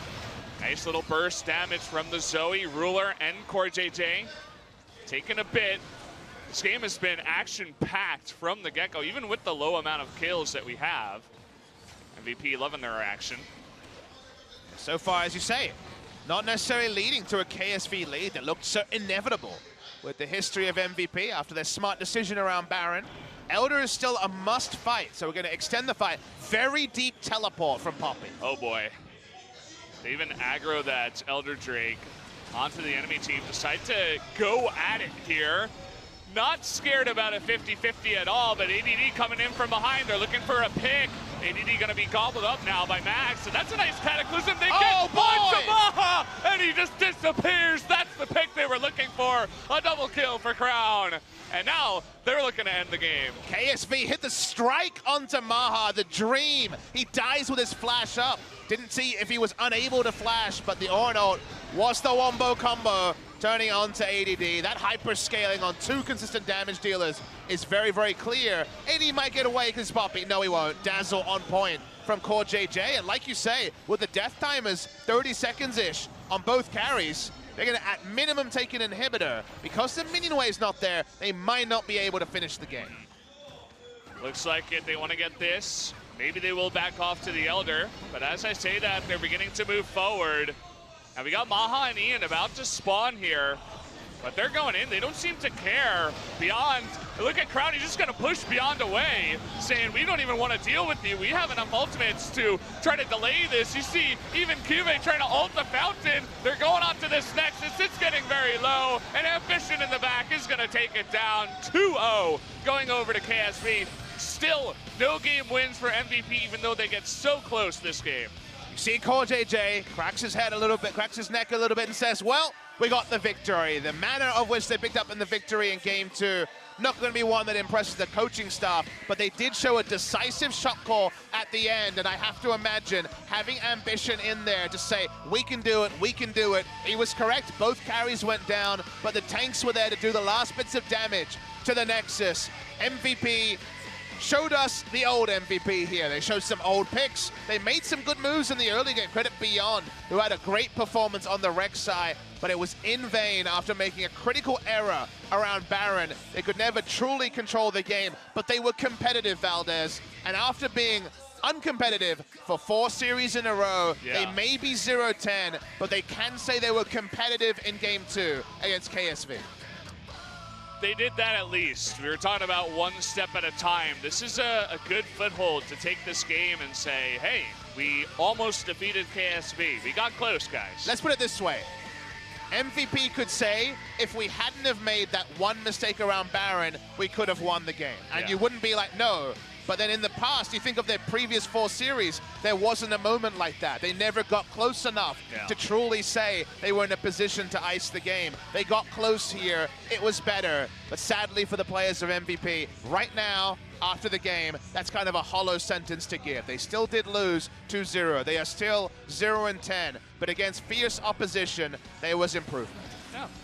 Nice little burst damage from the Zoe, Ruler, and CoreJJ. Taking a bit. This game has been action-packed from the get-go, even with the low amount of kills that we have. MVP loving their action. So far, as you say, not necessarily leading to a KSV lead that looked so inevitable with the history of MVP after their smart decision around Baron. Elder is still a must fight, so we're going to extend the fight. Very deep teleport from Poppy. Oh boy. They even aggro that Elder Drake onto the enemy team. Decide to go at it here. Not scared about a 50-50 at all, but ADD coming in from behind. They're looking for a pick. ADD gonna be gobbled up now by Max, and that's a nice Cataclysm. They get one to Maha, and he just disappears. That's the pick they were looking for. A double kill for Crown. And now they're looking to end the game. KSV hit the strike onto Maha, the dream. He dies with his flash up. Didn't see if he was unable to flash, but the Ornn ult was the wombo combo, turning on to ADD. That hyper scaling on 2 consistent damage dealers is very, very clear. AD might get away because Poppy. No, he won't. Dazzle on point from CoreJJ. And like you say, with the death timers, 30 seconds-ish on both carries, they're going to, at minimum, take an inhibitor. Because the minion wave's not there, they might not be able to finish the game. Looks like it. They want to get this. Maybe they will back off to the Elder. But as I say that, they're beginning to move forward. And we got Maha and Ian about to spawn here. But they're going in. They don't seem to care. Beyond, look at Crown. He's just going to push Beyond away, saying, we don't even want to deal with you. We have enough ultimates to try to delay this. You see, even Cube trying to ult the Fountain. They're going on to this Nexus. It's getting very low. And Ambition in the back is going to take it down. 2-0 going over to KSV. Still, no game wins for MVP, even though they get so close this game. You see CoreJJ cracks his head a little bit, cracks his neck a little bit, and says, well, we got the victory. The manner of which they picked up in the victory in game 2 not going to be one that impresses the coaching staff, but they did show a decisive shot call at the end, and I have to imagine having Ambition in there to say, we can do it, we can do it. He was correct, both carries went down, but the tanks were there to do the last bits of damage to the Nexus. MVP showed us the old MVP here. They showed some old picks. They made some good moves in the early game. Credit Beyond, who had a great performance on the Rex side, but it was in vain after making a critical error around Baron. They could never truly control the game, but they were competitive, Valdez. And after being uncompetitive for 4 series in a row, they may be 0-10, but they can say they were competitive in Game 2 against KSV. They did that at least. We were talking about one step at a time. This is a good foothold to take this game and say, hey, we almost defeated KSV. We got close, guys. Let's put it this way. MVP could say, if we hadn't have made that one mistake around Baron, we could have won the game. And you wouldn't be like, no. But then in the past, you think of their previous 4 series, there wasn't a moment like that. They never got close enough to truly say they were in a position to ice the game. They got close here, it was better. But sadly for the players of MVP, right now, after the game, that's kind of a hollow sentence to give. They still did lose 2-0. They are still 0-10. But against fierce opposition, there was improvement.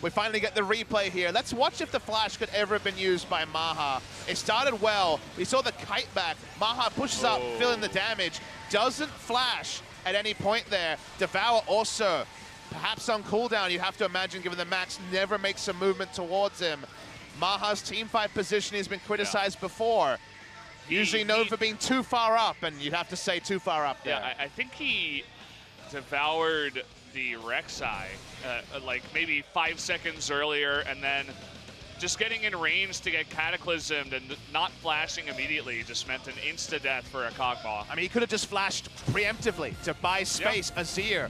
We finally get the replay here. Let's watch if the flash could ever have been used by Maha. It started well. We saw the kite back. Maha pushes up, filling the damage. Doesn't flash at any point there. Devour also, perhaps on cooldown, you have to imagine, given the Max never makes a movement towards him. Maha's teamfight position has been criticized before. Usually known for being too far up, and you'd have to say too far up there. Yeah, I think he devoured the Rek'Sai like maybe 5 seconds earlier, and then just getting in range to get cataclysmed and not flashing immediately just meant an insta-death for a Kog'Maw. I mean, he could have just flashed preemptively to buy space. Azir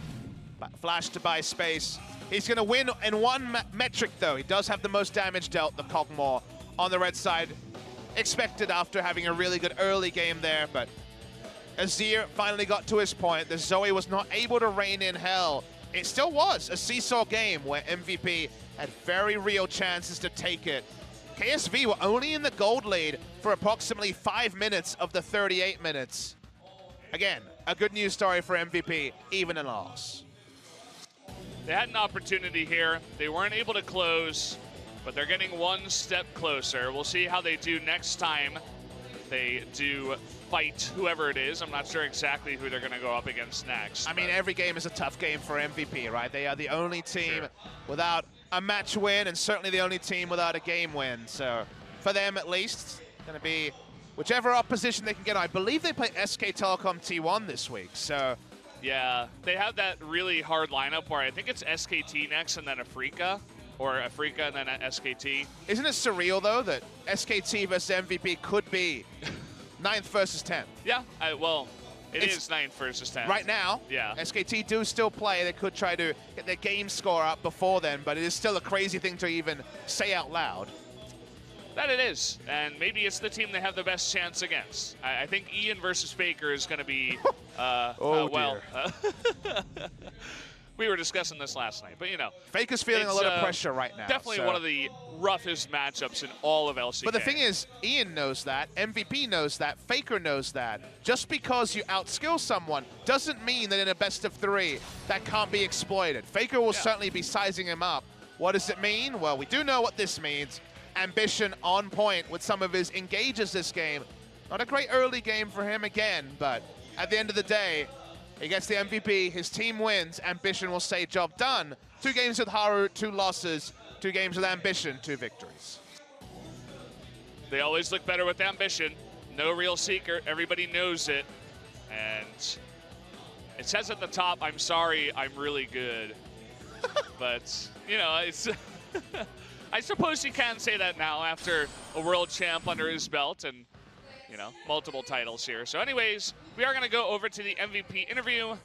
flashed to buy space. He's going to win in one metric, though. He does have the most damage dealt, the Kog'Maw, on the red side. Expected after having a really good early game there, but Azir finally got to his point. The Zoe was not able to rein in hell. It still was a seesaw game where MVP had very real chances to take it. KSV were only in the gold lead for approximately 5 minutes of the 38 minutes. Again, a good news story for MVP, even in loss. They had an opportunity here. They weren't able to close, but they're getting one step closer. We'll see how they do next time they do fight whoever it is. I'm not sure exactly who they're going to go up against next. I mean, every game is a tough game for MVP, right? They are the only team without a match win, and certainly the only team without a game win. So for them, at least, it's going to be whichever opposition they can get. I believe they play SK Telecom T1 this week, so... Yeah, they have that really hard lineup where I think it's SKT next and then Afrika, or Afrika and then SKT. Isn't it surreal, though, that SKT versus MVP could be 9th versus 10th? Yeah, well, it's 9th versus 10th. Right now, SKT do still play. They could try to get their game score up before then, but it is still a crazy thing to even say out loud. That it is, and maybe it's the team they have the best chance against. I think Ian versus Faker is going to be, we were discussing this last night, but you know. Faker's feeling a lot of pressure right now. Definitely one of the roughest matchups in all of LCK. But the thing is, Ian knows that, MVP knows that, Faker knows that. Just because you outskill someone doesn't mean that in a best of 3, that can't be exploited. Faker will certainly be sizing him up. What does it mean? Well, we do know what this means. Ambition on point with some of his engages this game. Not a great early game for him again, but at the end of the day, he gets the MVP, his team wins, Ambition will say job done. 2 games with Haru, 2 losses, 2 games with Ambition, 2 victories. They always look better with Ambition. No real secret, everybody knows it. And it says at the top, I'm sorry, I'm really good. But, you know, it's... I suppose you can say that now after a world champ under his belt and, you know, multiple titles here. So anyways, we are going to go over to the MVP interview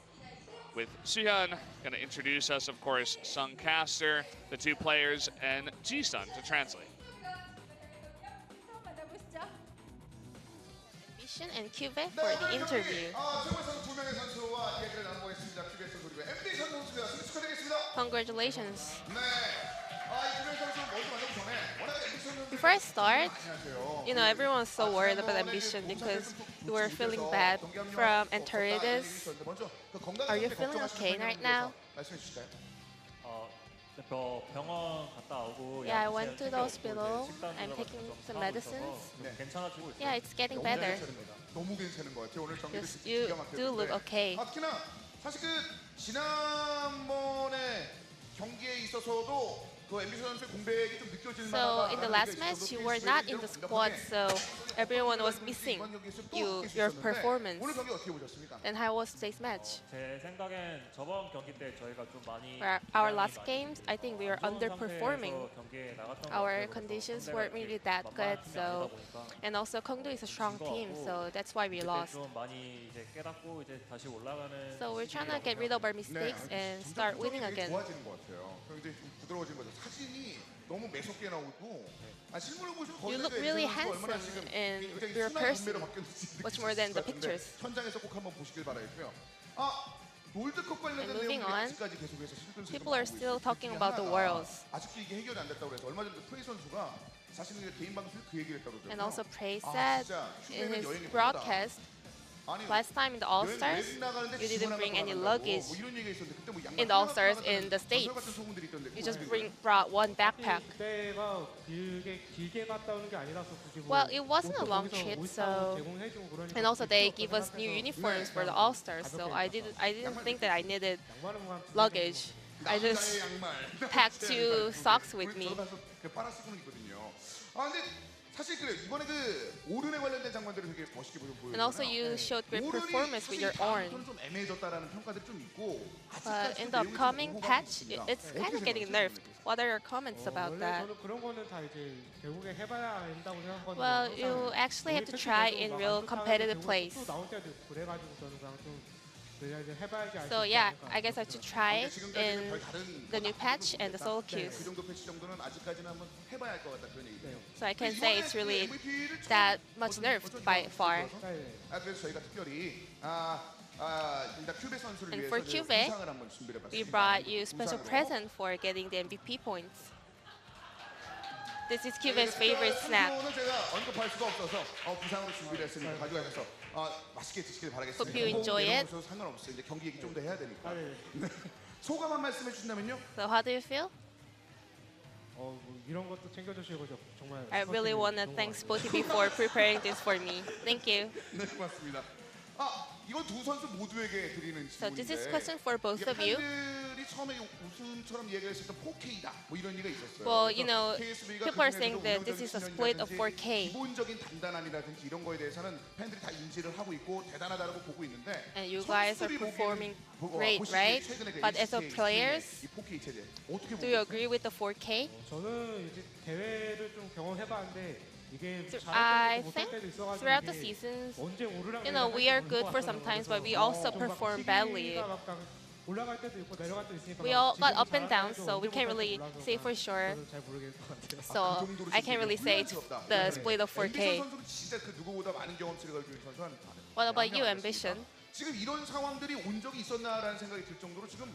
with Suhyun. Going to introduce us, of course, Sung Caster, the 2 players, and G-Sun to translate. And Cube for the interview. Congratulations. Before I start, everyone's so worried about ambition because you were feeling bad from enteritis. Are you feeling okay right now? 저 병원 갔다 오고 Yeah, I 약 went to the hospital. I'm taking some medicines. 괜찮아지고 있어요. Yeah, it's getting better. 너무 괜찮은 것 같아요. 오늘 경기도 Yes, you do look okay. 특히나 사실 그 지난번에 경기에 있어서도 그 MBC 선수의 공백이 좀 느껴질 So in the last match, you were not in the squad, so everyone was missing your performance. 오늘 경기 어떻게 보셨습니까? And how was today's match? 제 생각엔 저번 경기 때 저희가 좀 많이 For our last games, I think we were underperforming. 경기에 나갔던 것 Our 같아요. conditions weren't really that good, so and also Kongdo is a strong team, so that's why we lost. 좀 많이 이제 깨닫고 이제 다시 올라가는 So we're trying to get rid of our mistakes and start winning again. 좋아지는 것 같아요. 굉장히 좀 부드러워진 거죠. 사진이 너무 매섭게 나오고 실물로 보시면 You look really handsome in your person, much more than the pictures. 현장에서 꼭 한번 보시길 바라겠고요. 롤드컵 관련된 And moving 내용들이 on, 아직까지 계속해서 실근슬쩍 People are 나오고 still 있어요. talking 그 중에 about the 하나가 worlds. 아직도 이게 해결이 안 됐다고 그래서 얼마 전에 프레이 선수가 자신의 개인 방송에 그 얘기를 했다고 그러더라고요. And also Prey said 진짜 in 휴대는 his 여행이 broadcast, 아니, last time in the All-Stars, 여행 나가는데 you didn't bring any 지원하고 luggage 뭐 이런 얘기가 있었는데 그때 뭐 양말 in the All-Stars 하나 in the 전설 States. 같은 소문들이 있던데 You just 그거 brought one backpack. 그때가 길게 갔다 오는 게 아니라서 굳이 Well, it wasn't a long trip, so and also they give us new uniforms for the All-Stars, so I didn't think that I needed luggage. I just packed 2 socks with me. 저도 가서 그 빨아쓰고는 있거든요. 근데 사실 그래 이번에 그 오른에 관련된 장면들을 되게 멋있게 보여요. And also you showed great performance with your orange. 좀 애매해졌다라는 평가들이 좀 있고. But in the upcoming patch, it's kind of getting nerfed. What are your comments about that? 저는 그런 거는 다 이제 결국에 해봐야 된다고 생각하거든요. Well, you actually have to try in real competitive plays. 또 나올 때도 있고 그래가지고 저는 그냥 좀 그냥 이제 해봐야지 알수 So 있지 yeah, 않을까. I guess I should try it in the new patch and the solo 그 queues. 정도 패치 정도는 아직까지는 한번 해봐야 할 것 같다 그런 얘기예요. So I can say it's really that much nerfed by far. 네. 그래서 저희가 특별히 일단 큐베 선수를 And 위해서 for Cube, 부상을 한번 준비해봤습니다. We brought you special present for getting the MVP points. This is Cube's favorite snack. 오늘 제가 언급할 수가 없어서 부상으로 준비를 했으니까 가져가셔서 맛있게 드시길 바라겠습니다. Hope you enjoy it. 상관없어요. 이제 경기 얘기 좀 더 해야 되니까. 네. 소감 한 말씀해 주신다면요? So how do you feel? 뭐 이런 것도 챙겨주시고 정말 I really want to thank Spotify for preparing this for me. Thank you. 네, 고맙습니다. 이건 두 선수 모두에게 드리는 So this is 질문인데 question for both of you. 팬들이 처음에 우승처럼 얘기했을 때 4K다 뭐 이런 얘기가 있었어요. Well, you know, KSV가 people are saying that this is a split of 4K. 기본적인 단단함이라든지 이런 거에 대해서는 팬들이 다 인지를 하고 있고 대단하다고 보고 있는데 And you guys are 선수들이 performing 보기에는 great, 보시기에 right? 최근에 그 But as a LCK players, 이 4K 체제 어떻게 Do you agree with the 4K? 저는 이제 대회를 좀 경험해봤는데 이게 I 잘할 때도 못할 think 때도 있어가지고 throughout the 이게 seasons, 언제 오르락 you know, we are good for some times, but we also 좀 막 perform 시기가 badly. 막 올라갈 때도 있고 내려갈 때도 있으니까 We 막 all got 지금 up and 잘하는 down, 애도 so we 언제 can't 못할지 really 몰라서 say for sure. 저는 잘 모르겠을 것 같아요. So I can't really say it's the split of 4K. 선수는 진짜 그 누구보다 많은 경험치를 가지고 있는 선수는 What about you, Ambition? 지금 이런 상황들이 온 적이 있었나라는 생각이 들 정도로 지금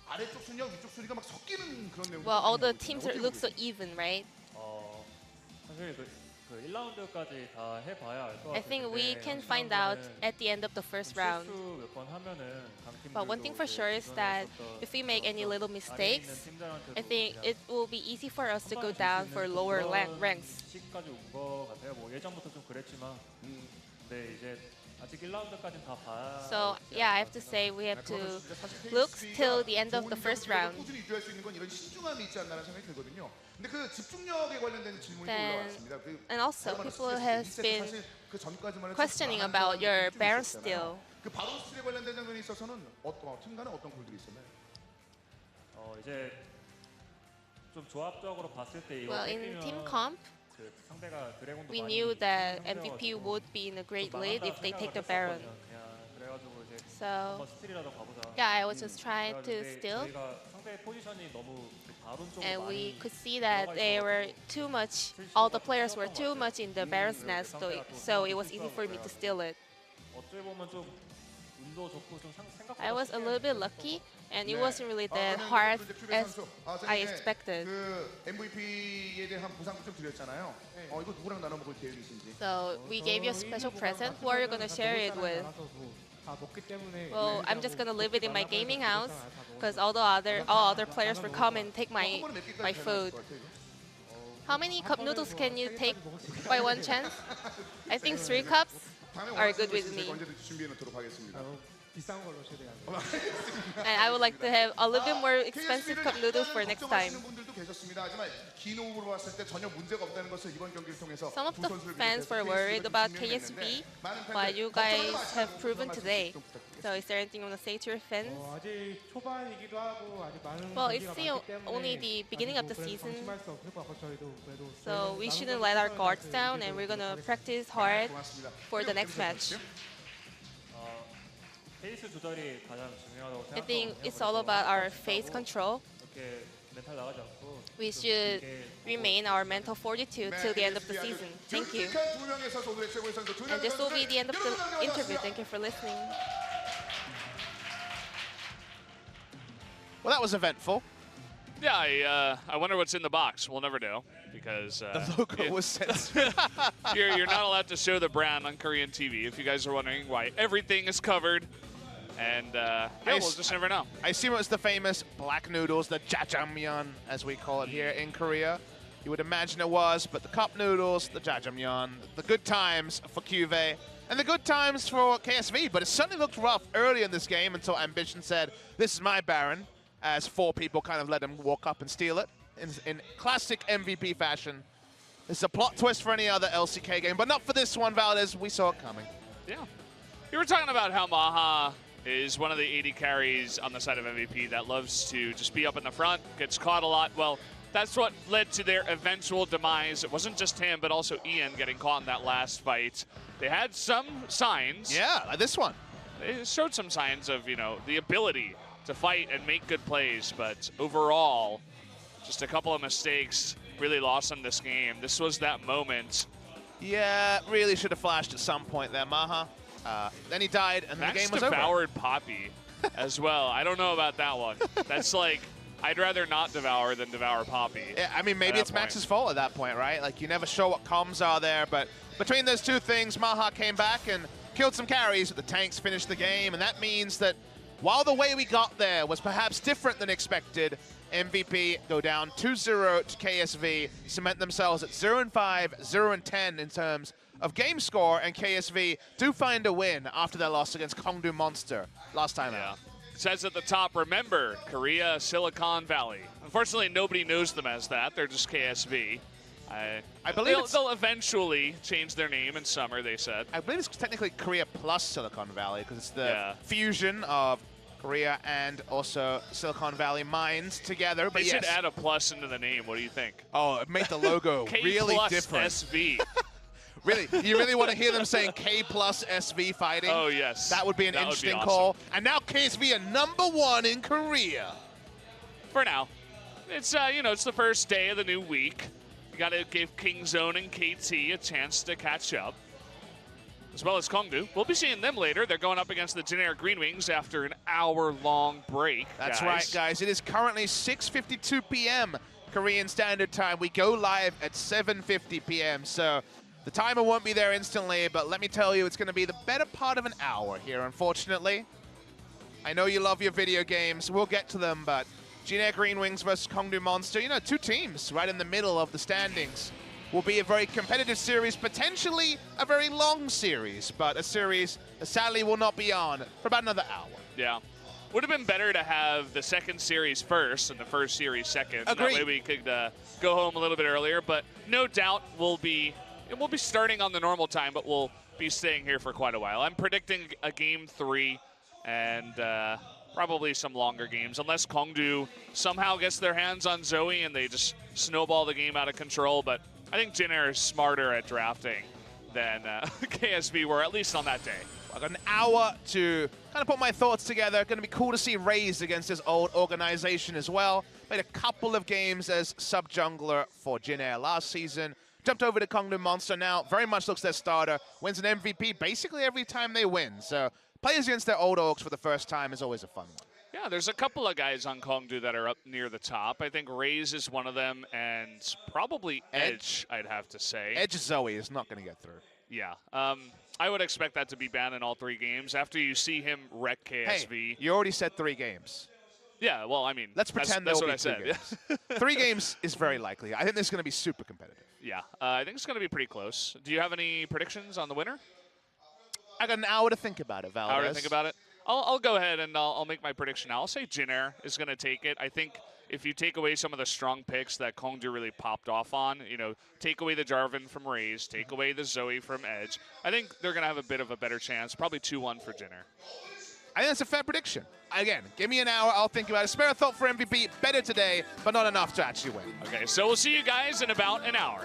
아래쪽 순위와 위쪽 순위가 막 섞이는 그런 내용이 Well, all the teams look so even, right? 사실 그 1라운드까지 다 해봐야 알 것 같은데 I think we can find out at the end of the first round. 몇번 하면은 But one thing for sure is that if we make any little mistakes, I think it will be easy for us to go down for lower ranks. 시기까지 온것 같아요. 뭐 예전부터 좀 그랬지만, 근데 이제 아직 1라운드까지는 다 봐야. So yeah, I have to say we have to look till the end of the first round. 꾸준히 유지할 수 있는 건 이런 신중함이 있지 않나라는 생각이 들거든요. 근데 그 집중력에 관련된 질문이 또 Then- 올라왔습니다. And also, people have been 그 전까지만 해도 questioning 많은 about your 상황들이 baron 있었잖아요. steal. 그 바론 스틸에 관련된 장면에 있어서는 팀 간에 어떤 골들이 있었나요? 이제 좀 조합적으로 봤을 때 이거 Well, in 뺏기면 team comp, 그 상대가 드래곤도 we 많이 knew that 힘들어가지고 MVP would be in a great 좀 lead 망한다 if they take the 생각을 baron. 했었거든요. 그냥 그래가지고 이제 So 한번 스틸이라도 가보자. yeah, I was just trying to 그래가지고 steal, 저희가 상대 포지션이 너무 그 바론 쪽으로 and we 많이 could see that they were too much. All the players were too much in the baron's nest, so it was easy for me to steal it. 어찌 보면 좀 운도 좋고 좀 생각보다 I was a 쉽게 little bit lucky, and it 네. wasn't really that 그러면 hard 또 이제 큐베 as 선수, I 저희가 expected. 그 MVP에 대한 보상도 좀 드렸잖아요. 이거 누구랑 나눠 먹을 계획이신지. So we gave you a special present. Who are you gonna share it with? Well, I'm just gonna leave it in my gaming house because all other players will come and take my food. How many cup noodles can you take by one chance? I think 3 cups are good with me. 언제든지 준비해 놓도록 하겠습니다. 비싼 걸로 최대한. And I would like to have a little bit more expensive cup noodles for next time. 걱정하시는 분들도 계셨습니다. 하지만 긴 호흡으로 봤을 때 전혀 문제가 없다는 것을 이번 경기를 통해서 Some of 두 the 선수를 fans were 비롯해서 worried about KSV KSV, 많은 팬들 but you 걱정하지 guys 마시고 have 좀 proven 말씀 today. 좀 부탁드립니다. So is there anything you want to say to your fans? 아직 초반이기도 하고 아직 많은 Well, it's 경기가 still 많기 때문에 only the beginning of the 아직 뭐 season. 방심할 수 없을 것 같고 저희도 그래도 So we 남은 shouldn't 경기 let our 끝나면 guards 그 down, and 이기도록 we're gonna 하겠습니다. practice hard 고맙습니다. for the next match. 페이스 조절이 가장 중요하다고 I think 생각하거든요. it's all about our face control. 이렇게 멘탈 나가지 않고 We should remain our mental fortitude till the end of the season. Thank you. 두 명의 선수, 오늘의 최고의 선수 두 And 명의 this will be the end of the 선수들 interview. 여러분 Thank you for listening. Well, that was eventful. Yeah, I wonder what's in the box. We'll never know because The logo yeah, was censored. you're not allowed to show the brand on Korean TV. If you guys are wondering why, everything is covered, and yeah, we'll just never know. I assume it was the famous black noodles, the jjajangmyeon, as we call it here in Korea. You would imagine it was, but the cup noodles, the jjajangmyeon, the good times for Juve, and the good times for KSV. But it certainly looked rough early in this game until Ambition said, "This is my Baron," as 4 people kind of let him walk up and steal it in classic MVP fashion. This is a plot twist for any other LCK game, but not for this one, Valdez. We saw it coming. Yeah, you were talking about how Maha is one of the 80 carries on the side of MVP that loves to just be up in the front, gets caught a lot. Well, that's what led to their eventual demise. It wasn't just him, but also Ian getting caught in that last fight. They had some signs. Yeah, like this one. They showed some signs of, the ability to fight and make good plays, but overall, just a couple of mistakes really lost them this game. This was that moment. Yeah, really should have flashed at some point there, Maha. Then he died, and then the game was over. Devoured Poppy as well. I don't know about that one. That's like, I'd rather not devour than devour Poppy. Yeah, I mean, maybe it's Max's fault at that point, right? Like, you never show what comms are there, but between those two things, Maha came back and killed some carries, but the tanks finished the game, and that means that while the way we got there was perhaps different than expected, MVP go down 2-0 to KSV, cement themselves at 0-5, 0-10 in terms of game score, and KSV do find a win after their loss against Gyeongdu Monster last time out. It says at the top, remember, Korea, Silicon Valley. Unfortunately, nobody knows them as that. They're just KSV. I believe they'll eventually change their name in summer, they said. I believe it's technically Korea plus Silicon Valley, because it's the Yeah. fusion of Korea and also Silicon Valley minds together. But They should yes. add a plus into the name. What do you think? Oh, it made the logo K really plus different. SV. Really, you really want to hear them saying K plus SV fighting? Oh, yes. That would be an That would be interesting awesome. call. And now KSV are #1 in Korea. For now. It's, it's the first day of the new week. You got to give Kingzone and KT a chance to catch up, as well as Gyeongdu. We'll be seeing them later. They're going up against the generic Green Wings after an hour-long break. That's right, guys. It is currently 6:52 p.m. Korean Standard Time. We go live at 7:50 p.m. So the timer won't be there instantly, but let me tell you, it's going to be the better part of an hour here, unfortunately. I know you love your video games. We'll get to them, but generic Green Wings versus Gyeongdu Monster, 2 teams right in the middle of the standings. Will be a very competitive series, potentially a very long series, but a series that sadly will not be on for about another hour. Yeah. Would have been better to have the second series first and the first series second. Agreed. That way we could go home a little bit earlier, but no doubt we'll be starting on the normal time, but we'll be staying here for quite a while. I'm predicting a game 3 and probably some longer games, unless Gyeongdu somehow gets their hands on Zoe and they just snowball the game out of control. But I think Jin Air is smarter at drafting than KSV were, at least on that day. I've got an hour to kind of put my thoughts together. Going to be cool to see Raze against his old organization as well. Played a couple of games as sub-jungler for Jin Air last season. jumped over to Kongdu Monster now, very much looks their starter, wins an MVP basically every time they win. So playing against their old orcs for the first time is always a fun one. Yeah, there's a couple of guys on Kongdu that are up near the top. I think Raze is one of them, and probably Edge, I'd have to say. Edge Zoe is not going to get through. Yeah. I would expect that to be banned in all 3 games. After you see him wreck KSV. Hey, you already said 3 games. Yeah, well, I mean, let's pretend that's there what will I be said. 3 games. 3 games is very likely. I think this is going to be super competitive. Yeah, I think it's going to be pretty close. Do you have any predictions on the winner? I got an hour to think about it, Valdez. Hour to think about it? I'll go ahead and I'll make my prediction now. I'll say Jin Air is going to take it. I think if you take away some of the strong picks that Kongdu really popped off on, you know, take away the Jarvan from Raze, take away the Zoe from Edge, I think they're going to have a bit of a better chance. Probably 2-1 for Jin Air. I think that's a fair prediction. Again, give me an hour, I'll think about it. Spare a thought for MVP, better today, but not enough to actually win. Okay, so we'll see you guys in about an hour.